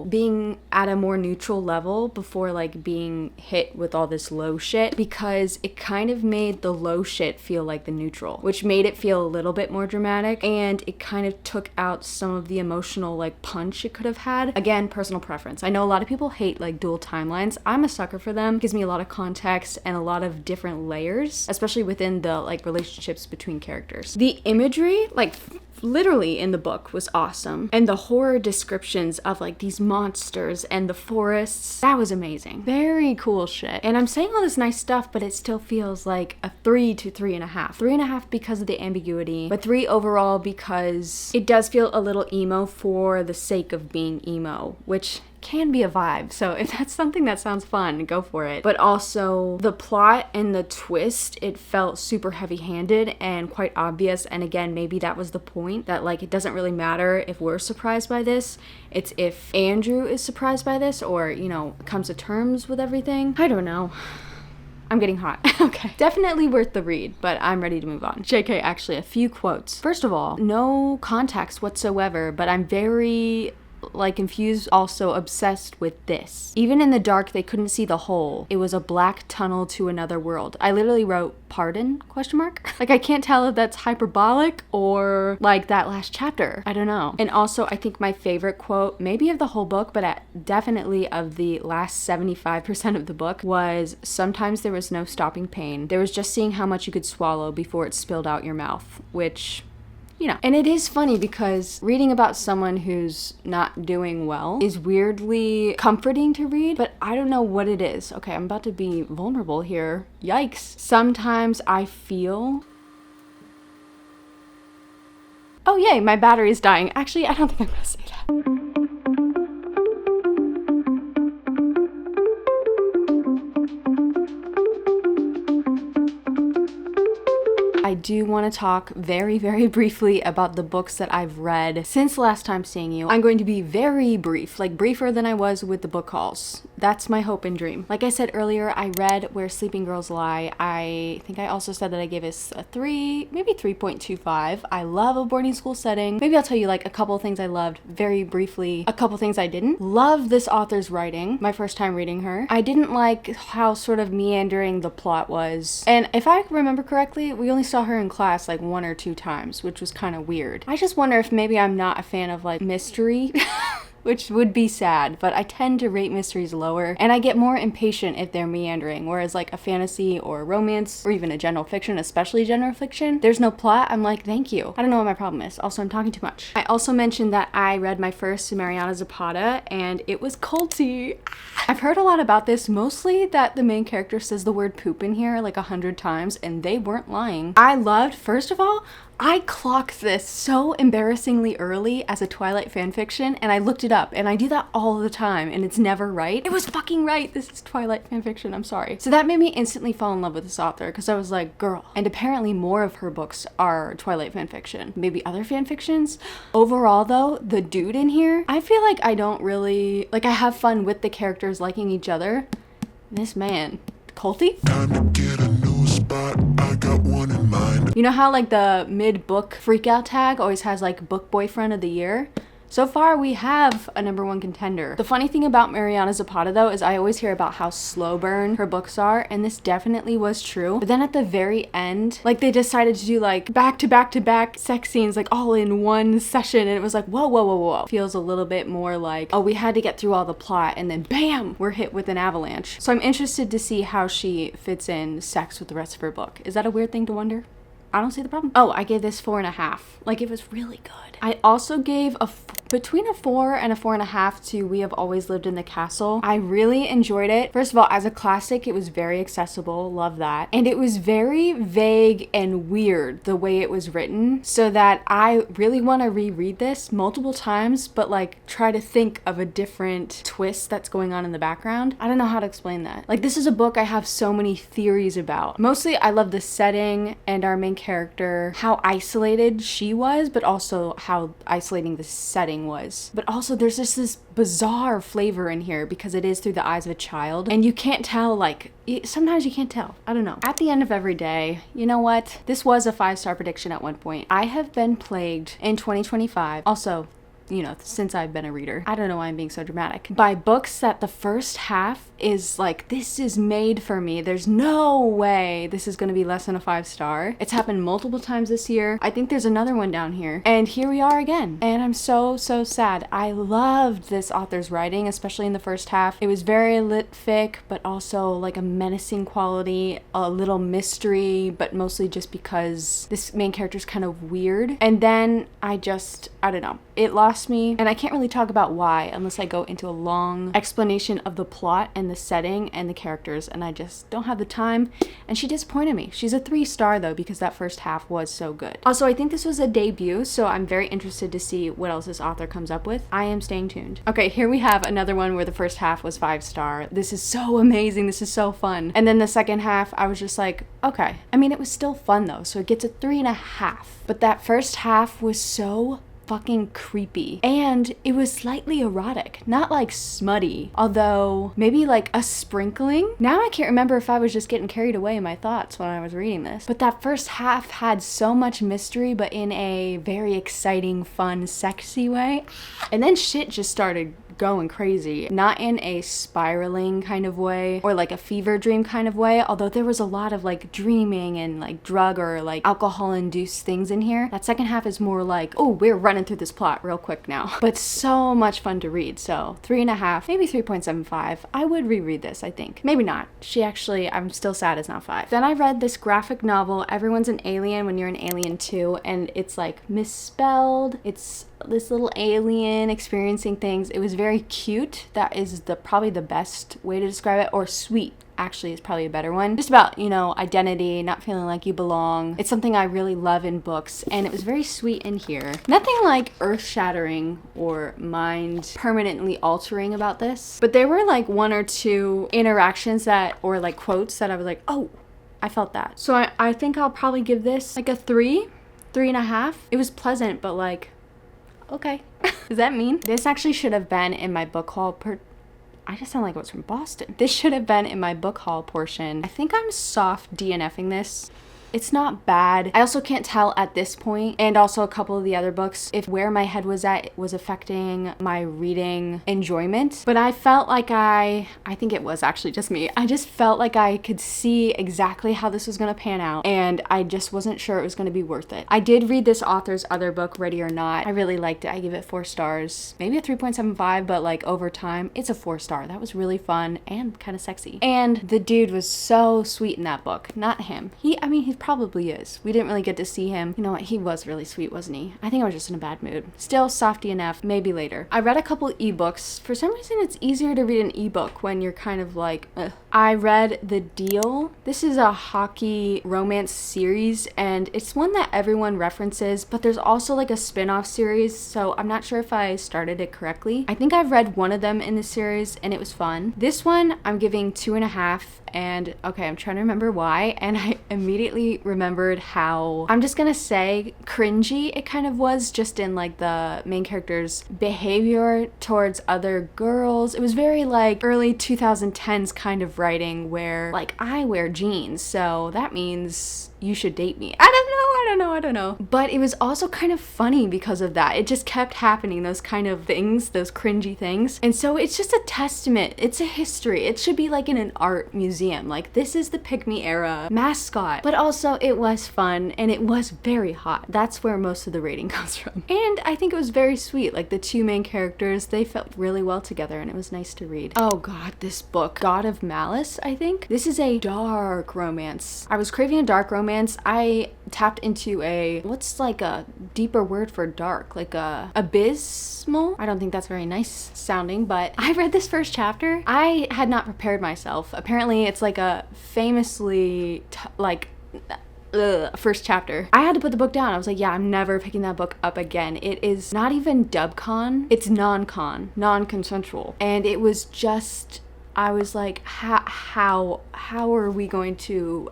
being at a more neutral level before like being hit with all this low shit, because it kind of made the low shit feel like the neutral, which made it feel a little bit more dramatic, and it kind of took out some of the emotional like punch it could have had. Again, personal preference. I know a lot of people hate like dual timelines. I'm a sucker for them. It gives me a lot of context and a lot of different layers, especially within the like relationships between characters. The imagery, like literally in the book, was awesome, and the horror descriptions of like these monsters and the forests, that was amazing. Very cool shit. And I'm saying all this nice stuff, but it still feels like a 3 to 3.5. 3.5 because of the ambiguity, but 3 overall because it does feel a little emo for the sake of being emo, which can be a vibe. So if that's something that sounds fun, go for it. But also the plot and the twist, it felt super heavy-handed and quite obvious. And again, maybe that was the point, that like it doesn't really matter if we're surprised by this. It's if Andrew is surprised by this or, you know, comes to terms with everything. I don't know. I'm getting hot. Okay. Definitely worth the read, but I'm ready to move on. JK, actually, a few quotes. First of all, no context whatsoever, but I'm very confused, also obsessed with this. Even in the dark, they couldn't see the hole. It was a black tunnel to another world. I literally wrote, pardon? ? Like, I can't tell if that's hyperbolic or like that last chapter. I don't know. And also, I think my favorite quote, maybe of the whole book, but definitely of the last 75% of the book, was, sometimes there was no stopping pain. There was just seeing how much you could swallow before it spilled out your mouth, which, you know. And it is funny because reading about someone who's not doing well is weirdly comforting to read, but I don't know what it is. Okay, I'm about to be vulnerable here. Yikes. Sometimes I feel... Oh yay, my battery's dying. Actually, I don't think I'm gonna say that. I do want to talk very, very briefly about the books that I've read since last time seeing you. I'm going to be very brief, like briefer than I was with the book hauls. That's my hope and dream. Like I said earlier, I read Where Sleeping Girls Lie. I think I also said that I gave it a 3, maybe 3.25. I love a boarding school setting. Maybe I'll tell you like a couple of things I loved very briefly, a couple things I didn't. Love this author's writing, my first time reading her. I didn't like how sort of meandering the plot was. And if I remember correctly, we only saw her in class like 1 or 2 times, which was kind of weird. I just wonder if maybe I'm not a fan of like mystery. Which would be sad, but I tend to rate mysteries lower, and I get more impatient if they're meandering, whereas like a fantasy or a romance, or even a general fiction, especially general fiction, there's no plot, I'm like, thank you. I don't know what my problem is. Also, I'm talking too much. I also mentioned that I read my first Mariana Zapata, and it was culty. I've heard a lot about this, mostly that the main character says the word poop in here like 100 times, and they weren't lying. I loved, first of all, I clocked this so embarrassingly early as a Twilight fanfiction, and I looked it up, and I do that all the time, and it's never right. It was fucking right. This is Twilight fanfiction. I'm sorry. So that made me instantly fall in love with this author, because I was like, girl. And apparently more of her books are Twilight fanfiction. Maybe other fanfictions. Overall, though, the dude in here, I feel like I don't really, like I have fun with the characters liking each other. This man, culty? Time to get a new spot, I got one in mind. You know how like the mid-book freakout tag always has like book boyfriend of the year? So far, we have a #1 contender. The funny thing about Mariana Zapata, though, is I always hear about how slow burn her books are, and this definitely was true. But then at the very end, like, they decided to do, like, back-to-back-to-back sex scenes, like, all in one session, and it was like, whoa, whoa, whoa, whoa. Feels a little bit more like, oh, we had to get through all the plot, and then bam, we're hit with an avalanche. So I'm interested to see how she fits in sex with the rest of her book. Is that a weird thing to wonder? I don't see the problem. Oh, I gave this 4.5. Like, it was really good. I also gave between a 4 and a 4.5 to We Have Always Lived in the Castle. I really enjoyed it. First of all, as a classic, it was very accessible. Love that. And it was very vague and weird the way it was written, so that I really want to reread this multiple times, but like try to think of a different twist that's going on in the background. I don't know how to explain that. Like, this is a book I have so many theories about. Mostly, I love the setting and our main character, how isolated she was, but also how isolating the setting was. But also there's just this bizarre flavor in here because it is through the eyes of a child, and you can't tell, like, sometimes you can't tell. I don't know. At the end of every day, you know what? This was a 5-star prediction at one point. I have been plagued in 2025. Also, you know, since I've been a reader. I don't know why I'm being so dramatic. By books that the first half is like, this is made for me. There's no way this is going to be less than a 5-star. It's happened multiple times this year. I think there's another one down here. And here we are again. And I'm so, so sad. I loved this author's writing, especially in the first half. It was very lit-fic, but also like a menacing quality, a little mystery, but mostly just because this main character is kind of weird. And then I don't know. It lost lost me, and I can't really talk about why unless I go into a long explanation of the plot and the setting and the characters, and I just don't have the time, and she disappointed me. She's a 3-star though, because that first half was so good. Also, I think this was a debut, so I'm very interested to see what else this author comes up with. I am staying tuned. Okay, here we have another one where the first half was 5-star. This is so amazing. This is so fun. And then the second half, I was just like, okay. I mean, it was still fun though, so it gets a 3.5. But that first half was so fucking creepy, and it was slightly erotic, not like smutty, although maybe like a sprinkling. Now I can't remember if I was just getting carried away in my thoughts when I was reading this, but that first half had so much mystery, but in a very exciting, fun, sexy way. And then shit just started going crazy, not in a spiraling kind of way or like a fever dream kind of way, although there was a lot of like dreaming and like drug or like alcohol induced things in here. That second half is more like, oh, we're running through this plot real quick now, but so much fun to read. So 3.5, maybe 3.75. I would reread this, I think. Maybe not. I'm still sad it's not 5. Then I read this graphic novel, Everyone's an Alien When You're an Alien Too, and it's like misspelled. It's this little alien experiencing things. It was very cute. That is probably the best way to describe it, or sweet actually is probably a better one. Just about, identity, not feeling like you belong. It's something I really love in books, and it was very sweet in here. Nothing like earth-shattering or mind permanently altering about this, but there were like 1 or 2 interactions or like quotes that I was like, oh, I felt that. So I think I'll probably give this like a 3.5. It was pleasant, but like, okay. Does that mean? This actually should have been in my book haul I just sound like it was from Boston. This should have been in my book haul portion. I think I'm soft DNFing this. It's not bad. I also can't tell at this point, and also a couple of the other books, if where my head was at was affecting my reading enjoyment. But I felt like I think it was actually just me. I just felt like I could see exactly how this was going to pan out, and I just wasn't sure it was going to be worth it. I did read this author's other book, Ready or Not. I really liked it. I give it 4 stars. Maybe a 3.75, but like over time, it's a 4-star. That was really fun and kind of sexy. And the dude was so sweet in that book. Not him. He probably is. We didn't really get to see him. You know what? He was really sweet, wasn't he? I think I was just in a bad mood. Still softy enough, maybe later. I read a couple ebooks. For some reason, it's easier to read an ebook when you're kind of like, ugh. I read The Deal. This is a hockey romance series, and it's one that everyone references, but there's also like a spin-off series, so I'm not sure if I started it correctly. I think I've read one of them in the series, and it was fun. This one, I'm giving 2.5, and okay, I'm trying to remember why, and I immediately remembered how, I'm just gonna say, cringy it kind of was, just in like the main character's behavior towards other girls. It was very like early 2010s kind of writing where like, I wear jeans, so that means you should date me. I don't know. But it was also kind of funny because of that. It just kept happening, those kind of things, those cringy things. And so it's just a testament. It's a history. It should be like in an art museum. Like, this is the Pick Me era mascot. But also it was fun, and it was very hot. That's where most of the rating comes from. And I think it was very sweet. Like, the 2 main characters, they felt really well together, and it was nice to read. Oh god, this book, God of Malice, I think. This is a dark romance. I was craving a dark romance. I tapped into what's like a deeper word for dark, like a abysmal. I don't think that's very nice sounding, but I read this first chapter. I had not prepared myself. Apparently it's like a famously first chapter. I had to put the book down. I was like, yeah, I'm never picking that book up again. It is not even dubcon. It's non-consensual. And it was just, I was like, how are we going to,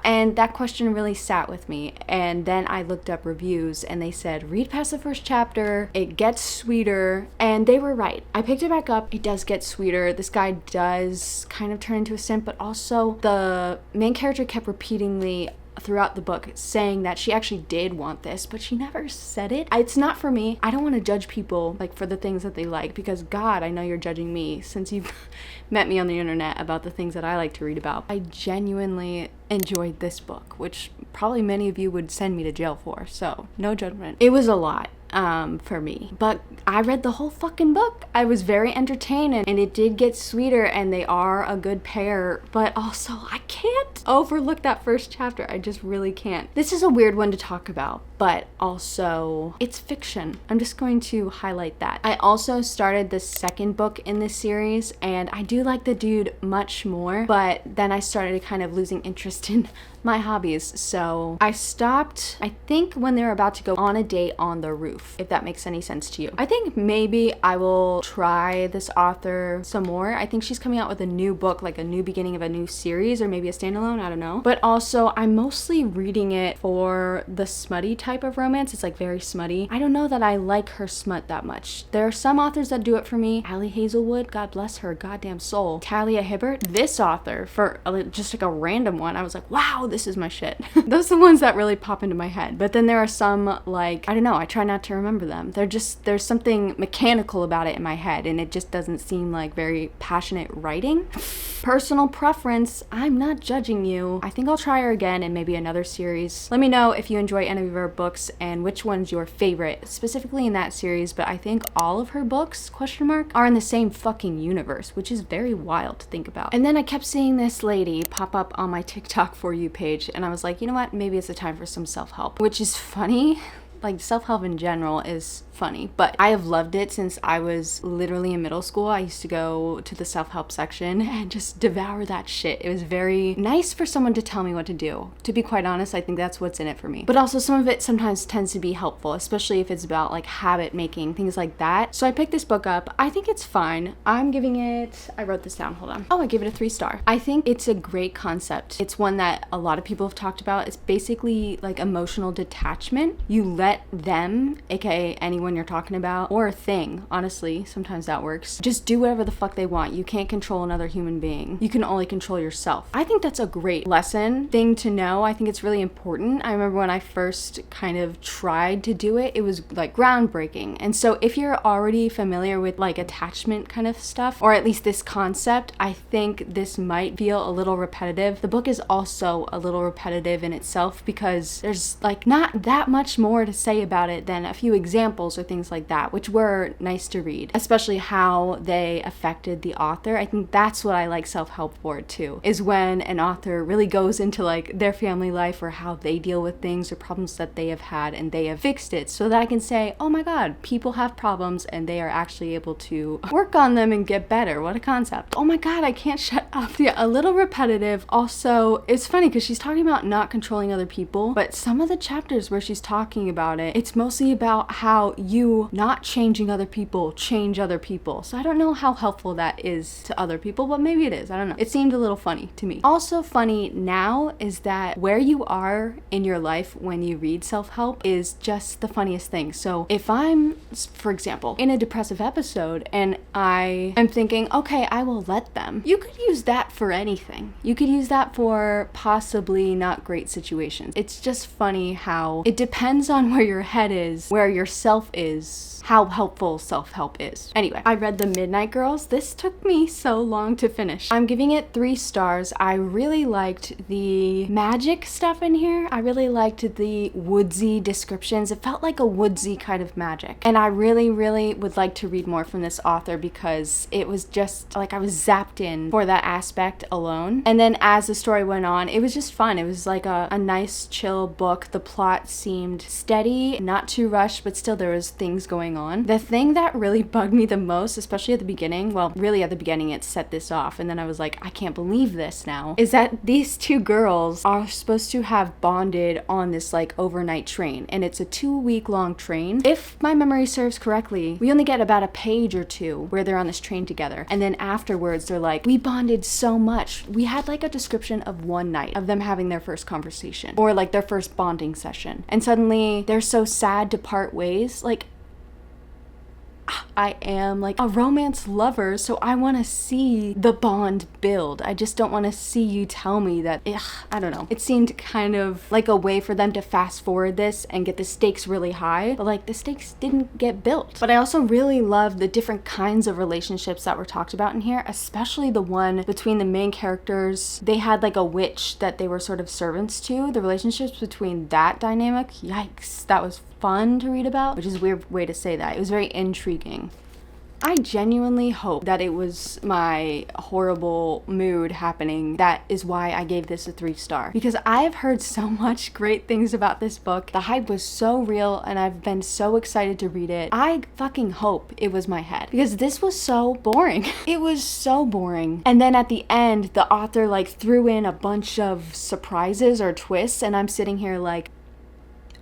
and that question really sat with me. And then I looked up reviews, and they said, read past the first chapter, it gets sweeter, and they were right. I picked it back up, it does get sweeter. This guy does kind of turn into a simp, but also the main character kept repeatedly throughout the book saying that she actually did want this, but she never said it. It's not for me. I don't want to judge people like for the things that they like, because God, I know you're judging me since you've met me on the internet about the things that I like to read about. I genuinely enjoyed this book, which probably many of you would send me to jail for, so no judgment. It was a lot for me, but I read the whole fucking book. I was very entertained, and it did get sweeter, and they are a good pair, but also I can't overlook that first chapter. I just really can't. This is a weird one to talk about but also it's fiction. I'm just going to highlight that. I also started the second book in this series, and I do like the dude much more, but then I started kind of losing interest in my hobbies. So I stopped, I think, when they're about to go on a date on the roof, if that makes any sense to you. I think maybe I will try this author some more. I think she's coming out with a new book, like a new beginning of a new series, or maybe a standalone, I don't know. But also, I'm mostly reading it for the smutty type of romance. It's like very smutty. I don't know that I like her smut that much. There are some authors that do it for me. Ali Hazelwood, God bless her goddamn soul. Talia Hibbert. This author, for just like a random one, I was like, wow, this is my shit. Those are the ones that really pop into my head. But then there are some, like, I don't know, I try not to remember them. There's something mechanical about it in my head, and it just doesn't seem like very passionate writing. Personal preference, I'm not judging you. I think I'll try her again in maybe another series. Let me know if you enjoy any of her books and which one's your favorite, specifically in that series, but I think all of her books, question mark, are in the same fucking universe, which is very wild to think about. And then I kept seeing this lady pop up on my TikTok For You page, and I was like, you know what, maybe it's a time for some self-help, which is funny. Like, self-help in general is funny, but I have loved it since I was literally in middle school. I used to go to the self-help section and just devour that shit. It was very nice for someone to tell me what to do. To be quite honest, I think that's what's in it for me. But also some of it sometimes tends to be helpful, especially if it's about like habit making, things like that. So I picked this book up. I think it's fine. I'm giving it, I wrote this down, hold on. Oh, I gave it a 3-star. I think it's a great concept. It's one that a lot of people have talked about. It's basically like emotional detachment. You let them, aka anyone you're talking about, or a thing, honestly, sometimes that works, just do whatever the fuck they want. You can't control another human being. You can only control yourself. I think that's a great thing to know. I think it's really important. I remember when I first kind of tried to do it, it was like groundbreaking. And so if you're already familiar with like attachment kind of stuff, or at least this concept, I think this might feel a little repetitive. The book is also a little repetitive in itself because there's like not that much more to say about it than a few examples or things like that, which were nice to read, especially how they affected the author. I think that's what I like self-help for too, is when an author really goes into like their family life or how they deal with things or problems that they have had and they have fixed it, so that I can say, oh my god, people have problems and they are actually able to work on them and get better. What a concept. Oh my god, I can't shut up. Yeah, a little repetitive. Also, it's funny because she's talking about not controlling other people, but some of the chapters where she's talking about it, it's mostly about how you not changing other people change other people. So I don't know how helpful that is to other people, but maybe it is. I don't know. It seemed a little funny to me. Also funny now is that where you are in your life when you read self-help is just the funniest thing. So if I'm, for example, in a depressive episode and I am thinking, okay, I will let them. You could use that for anything. You could use that for possibly not great situations. It's just funny how it depends on where your head is, where your self is, how helpful self-help is. Anyway, I read The Midnight Girls. This took me so long to finish. I'm giving it 3 stars. I really liked the magic stuff in here. I really liked the woodsy descriptions. It felt like a woodsy kind of magic. And I really, really would like to read more from this author because it was just like I was zapped in for that aspect alone. And then as the story went on, it was just fun. It was like a nice chill book. The plot seemed steady, not too rushed, but still there was things going on. The thing that really bugged me the most, especially at the beginning, well, really at the beginning it set this off, and then I was like, I can't believe this now, is that these 2 girls are supposed to have bonded on this like overnight train, and it's a 2-week-long train. If my memory serves correctly, we only get about a page or 2 where they're on this train together, and then afterwards they're like, we bonded so much. We had like a description of one night of them having their first conversation, or like their first bonding session, and suddenly they're so sad to part ways. Like, I am like a romance lover, so I want to see the bond build. I just don't want to see you tell me that, I don't know. It seemed kind of like a way for them to fast forward this and get the stakes really high, but like the stakes didn't get built. But I also really love the different kinds of relationships that were talked about in here, especially the one between the main characters. They had like a witch that they were sort of servants to. The relationships between that dynamic, yikes, that was fun to read about, which is a weird way to say that. It was very intriguing. I genuinely hope that it was my horrible mood happening that is why I gave this a 3-star, because I've heard so much great things about this book. The hype was so real and I've been so excited to read it. I fucking hope it was my head, because this was so boring. It was so boring. And then at the end, the author like threw in a bunch of surprises or twists, and I'm sitting here like,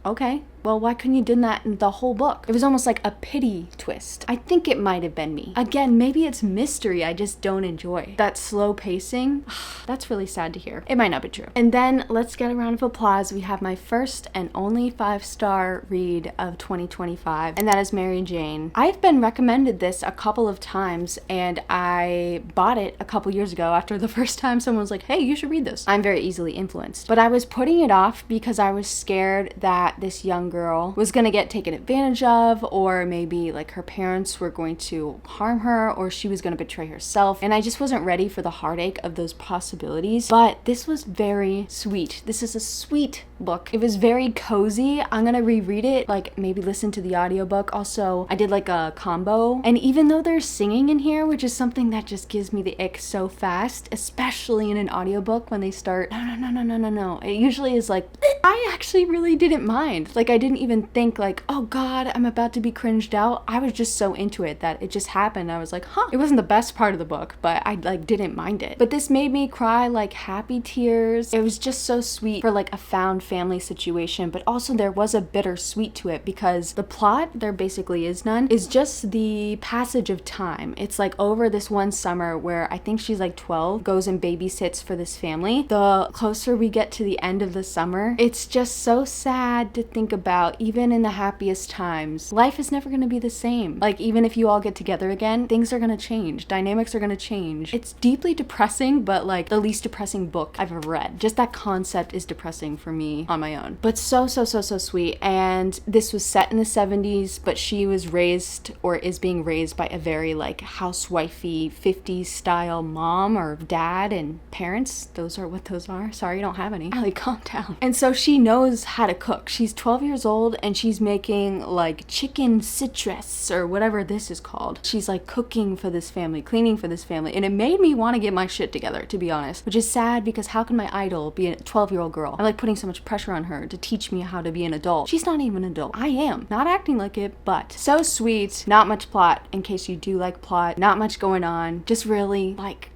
okay, well, why couldn't you do that in the whole book? It was almost like a pity twist. I think it might have been me. Again, maybe it's mystery I just don't enjoy. That slow pacing, that's really sad to hear. It might not be true. And then let's get a round of applause. We have my first and only 5-star read of 2025, and that is Mary Jane. I've been recommended this a couple of times, and I bought it a couple years ago after the first time someone was like, hey, you should read this. I'm very easily influenced. But I was putting it off because I was scared that this young girl was gonna get taken advantage of, or maybe like her parents were going to harm her, or she was gonna betray herself, and I just wasn't ready for the heartache of those possibilities. But this was very sweet. This is a sweet book. It was very cozy. I'm gonna reread it, like maybe listen to the audiobook. Also, I did like a combo, and even though there's singing in here, which is something that just gives me the ick so fast, especially in an audiobook when they start no, it usually is like I actually really didn't mind. Like I didn't even think like, oh god, I'm about to be cringed out. I was just so into it that it just happened. I was like, huh. It wasn't the best part of the book, but I like didn't mind it. But this made me cry like happy tears. It was just so sweet for like a found family situation, but also there was a bittersweet to it because the plot, there basically is none, is just the passage of time. It's like over this one summer where I think she's like 12, goes and babysits for this family. The closer we get to the end of the summer, it's just so sad to think about. Even in the happiest times, life is never going to be the same. Like even if you all get together again, things are going to change. Dynamics are going to change. It's deeply depressing, but like the least depressing book I've ever read. Just that concept is depressing for me on my own. But so sweet. And this was set in the 70s, but she was raised or is being raised by a very like housewifey 50s style mom or dad and parents. Those are what those are. Sorry, you don't have any. Allie, calm down. And so she knows how to cook. She's 12 years old and she's making like chicken citrus or whatever this is called. She's like cooking for this family, cleaning for this family, and it made me want to get my shit together, to be honest, which is sad because how can my idol be a 12-year-old girl? I'm like putting so much pressure on her to teach me how to be an adult. She's not even an adult. I am. Not acting like it, but so sweet. Not much plot, in case you do like plot. Not much going on. Just really like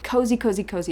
cozy.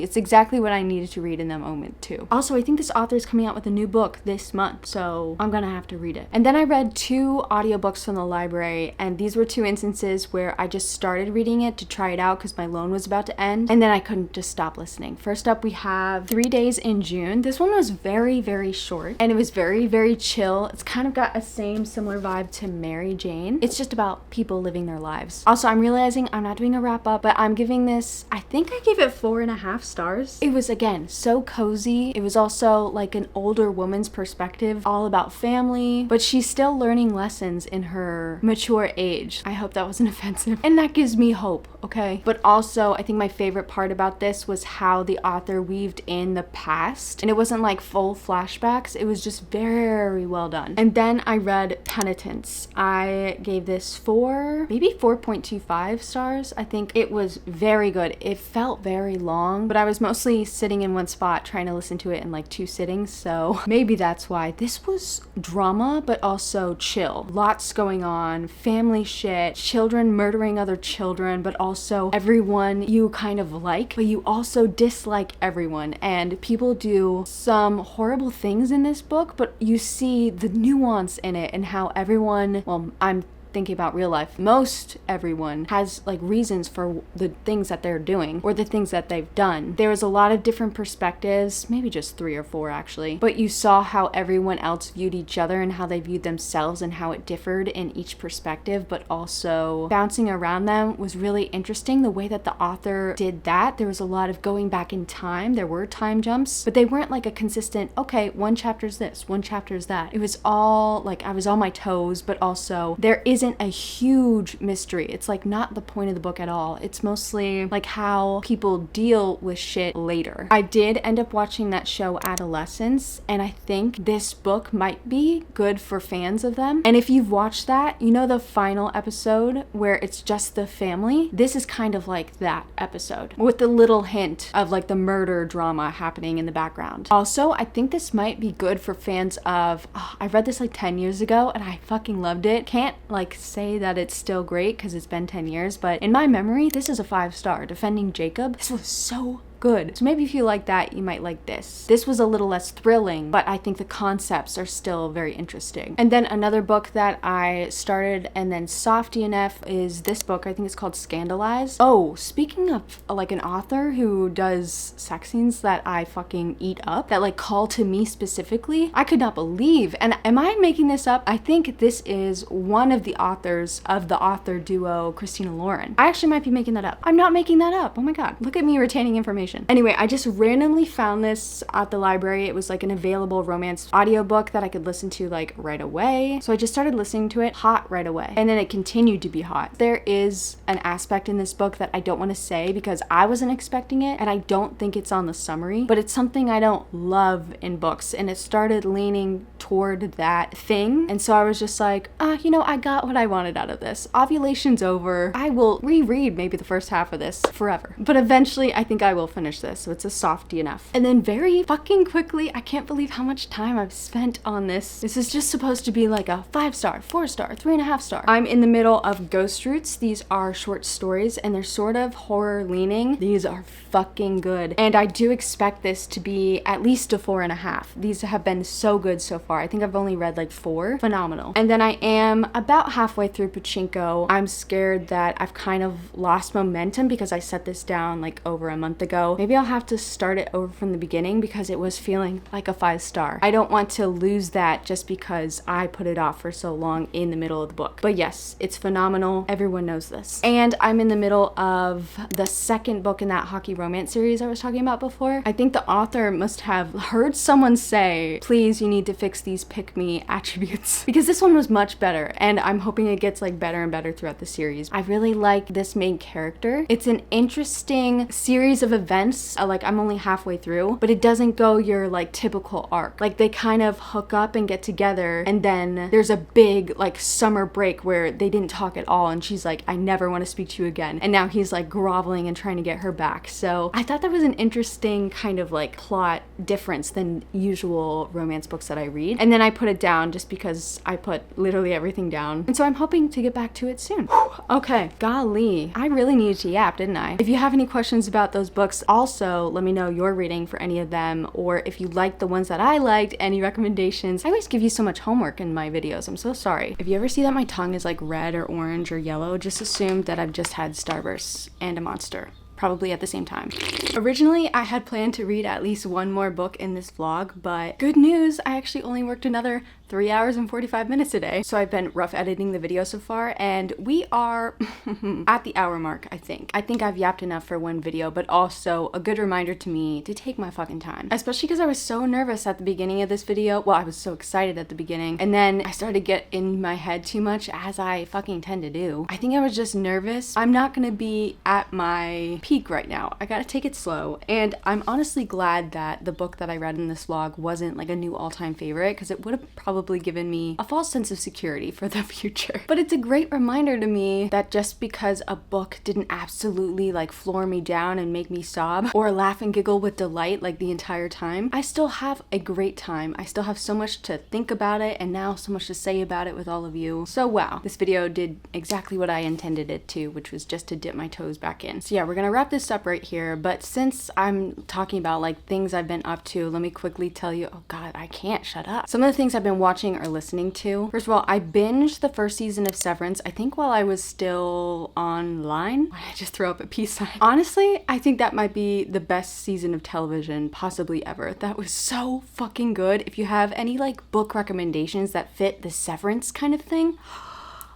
It's exactly what I needed to read in that moment too. Also, I think this author is coming out with a new book this month, so I'm gonna have to read it. And then I read 2 audiobooks from the library, and these were 2 instances where I just started reading it to try it out because my loan was about to end, and then I couldn't just stop listening. First up, we have 3 Days in June. This one was very short, and it was very chill. It's kind of got a similar vibe to Mary Jane. It's just about people living their lives. Also, I'm realizing I'm not doing a wrap up, but I'm giving this, I think I gave it 4.5 stars. It was, again, so cozy. It was also like an older woman's perspective, all about family, but she's still learning lessons in her mature age. I hope that wasn't offensive. And that gives me hope, okay? But also, I think my favorite part about this was how the author weaved in the past, and it wasn't like full flashbacks. It was just very well done. And then I read Penitence. I gave this maybe 4.25 stars. I think it was very good. It felt very long, but I was mostly sitting in one spot trying to listen to it in like 2 sittings, so maybe that's why. This was drama, but also chill. Lots going on, family shit, children murdering other children, but also everyone you kind of like, but you also dislike everyone. And people do some horrible things in this book, but you see the nuance in it and how everyone, well, I'm thinking about real life, most everyone has like reasons for the things that they're doing or the things that they've done. There was a lot of different perspectives, maybe just 3 or 4 actually, but you saw how everyone else viewed each other and how they viewed themselves and how it differed in each perspective, but also bouncing around them was really interesting. The way that the author did that, there was a lot of going back in time. There were time jumps, but they weren't like a consistent, okay, one chapter's this, one chapter's that. It was all like I was on my toes, but also there is isn't a huge mystery. It's like not the point of the book at all. It's mostly like how people deal with shit later. I did end up watching that show Adolescence, and I think this book might be good for fans of them. And if you've watched that, you know the final episode where it's just the family? This is kind of like that episode with the little hint of like the murder drama happening in the background. Also, I think this might be good for fans of, I read this like 10 years ago and I fucking loved it. Can't like say that it's still great because it's been 10 years, but in my memory, this is a 5-star. Defending Jacob. This was so good. So maybe if you like that, you might like this. This was a little less thrilling, but I think the concepts are still very interesting. And then another book that I started and then soft DNF is this book. I think it's called Scandalized. Oh, speaking of like an author who does sex scenes that I fucking eat up, that like call to me specifically, I could not believe. And am I making this up? I think this is one of the authors of the author duo Christina Lauren. I actually might be making that up. I'm not making that up. Oh my God. Look at me retaining information. Anyway, I just randomly found this at the library. It was like an available romance audiobook that I could listen to like right away. So I just started listening to it hot right away. And then it continued to be hot. There is an aspect in this book that I don't want to say because I wasn't expecting it and I don't think it's on the summary, but it's something I don't love in books, and it started leaning toward that thing. And so I was just like, you know, I got what I wanted out of this. Ovulation's over. I will reread maybe the first half of this forever. But eventually I think I will finish this, so it's a soft DNF. And then very fucking quickly, I can't believe how much time I've spent on this. This is just supposed to be like a 5-star, 4-star, 3.5-star. I'm in the middle of Ghost Roots. These are short stories and they're sort of horror leaning. These are fucking good. And I do expect this to be at least a 4.5. These have been so good so far. I think I've only read like 4. Phenomenal. And then I am about halfway through Pachinko. I'm scared that I've kind of lost momentum because I set this down like over a month ago. Maybe I'll have to start it over from the beginning because it was feeling like a 5-star. I don't want to lose that just because I put it off for so long in the middle of the book. But yes, it's phenomenal. Everyone knows this. And I'm in the middle of the second book in that hockey romance series I was talking about before. I think the author must have heard someone say, please, you need to fix these pick-me attributes, because this one was much better, and I'm hoping it gets like better and better throughout the series. I really like this main character. It's an interesting series of events. Like I'm only halfway through, but it doesn't go your like typical arc. Like they kind of hook up and get together, and then there's a big like summer break where they didn't talk at all, and she's like, I never want to speak to you again. And now he's like groveling and trying to get her back. So I thought that was an interesting kind of like plot difference than usual romance books that I read. And then I put it down just because I put literally everything down. And so I'm hoping to get back to it soon. Okay, golly. I really needed to yap, didn't I? If you have any questions about those books, also let me know your reading for any of them, or if you liked the ones that I liked, any recommendations. I always give you so much homework in my videos. I'm so sorry. If you ever see that my tongue is like red or orange or yellow, just assume that I've just had Starburst and a Monster, probably at the same time. Originally, I had planned to read at least one more book in this vlog, but good news, I actually only worked another 3 hours and 45 minutes a day. So I've been rough editing the video so far, and we are at the hour mark, I think. I think I've yapped enough for one video, but also a good reminder to me to take my fucking time. Especially because I was so nervous at the beginning of this video. Well, I was so excited at the beginning, and then I started to get in my head too much, as I fucking tend to do. I think I was just nervous. I'm not gonna be at my peak right now. I gotta take it slow, and I'm honestly glad that the book that I read in this vlog wasn't like a new all-time favorite, because it would have probably given me a false sense of security for the future. But it's a great reminder to me that just because a book didn't absolutely like floor me down and make me sob or laugh and giggle with delight like the entire time, I still have a great time. I still have so much to think about it, and now so much to say about it with all of you. So wow, this video did exactly what I intended it to, which was just to dip my toes back in. So yeah, we're gonna wrap this up right here, but since I'm talking about like things I've been up to, let me quickly tell you, oh god, I can't shut up. Some of the things I've been watching or listening to. First of all, I binged the first season of Severance, I think while I was still online. I just throw up a peace sign. Honestly, I think that might be the best season of television possibly ever. That was so fucking good. If you have any like book recommendations that fit the Severance kind of thing,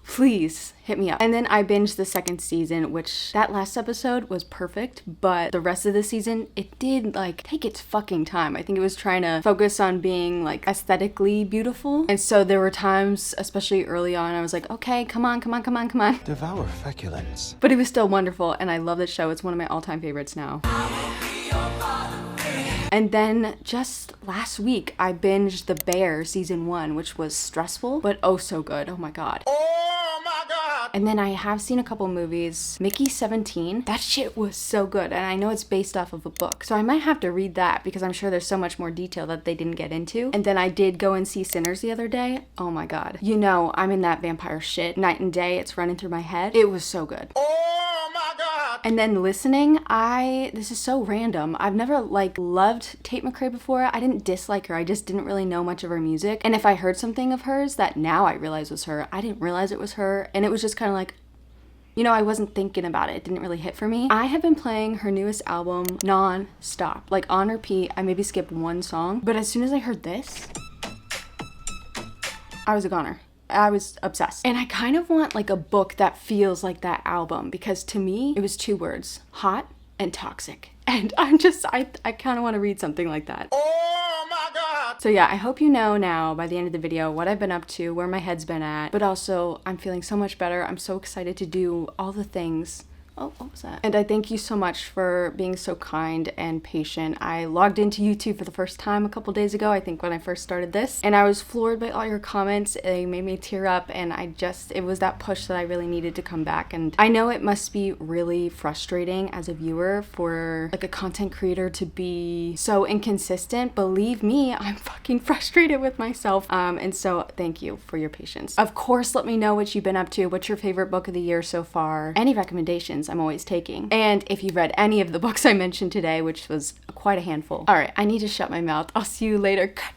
please hit me up. And then I binged the second season, which that last episode was perfect, but the rest of the season, it did like take its fucking time. I think it was trying to focus on being like aesthetically beautiful. And so there were times, especially early on, I was like, okay, come on. Devour feculence. But it was still wonderful, and I love that show. It's one of my all-time favorites now. And then just last week, I binged The Bear season 1, which was stressful, but oh so good. Oh my god. And then I have seen a couple movies. Mickey 17, that shit was so good. And I know it's based off of a book, so I might have to read that because I'm sure there's so much more detail that they didn't get into. And then I did go and see Sinners the other day. Oh my god. You know, I'm in that vampire shit. Night and day, it's running through my head. It was so good. And then listening, this is so random. I've never like loved Tate McRae before. I didn't dislike her. I just didn't really know much of her music. And if I heard something of hers that now I realize was her, I didn't realize it was her. And it was just kind of like, you know, I wasn't thinking about it. It didn't really hit for me. I have been playing her newest album non-stop, like on repeat. I maybe skipped one song, but as soon as I heard this, I was a goner. I was obsessed. And I kind of want like a book that feels like that album, because to me, it was 2 words, hot and toxic. And I kind of want to read something like that. Oh my god! So yeah, I hope you know now by the end of the video what I've been up to, where my head's been at, but also I'm feeling so much better. I'm so excited to do all the things. Oh, what was that? And I thank you so much for being so kind and patient. I logged into YouTube for the first time a couple days ago, I think when I first started this, and I was floored by all your comments. They made me tear up, and it was that push that I really needed to come back. And I know it must be really frustrating as a viewer for like a content creator to be so inconsistent. Believe me, I'm fucking frustrated with myself. And so thank you for your patience. Of course, let me know what you've been up to. What's your favorite book of the year so far? Any recommendations I'm always taking. And if you've read any of the books I mentioned today, which was quite a handful. All right, I need to shut my mouth. I'll see you later. Cut.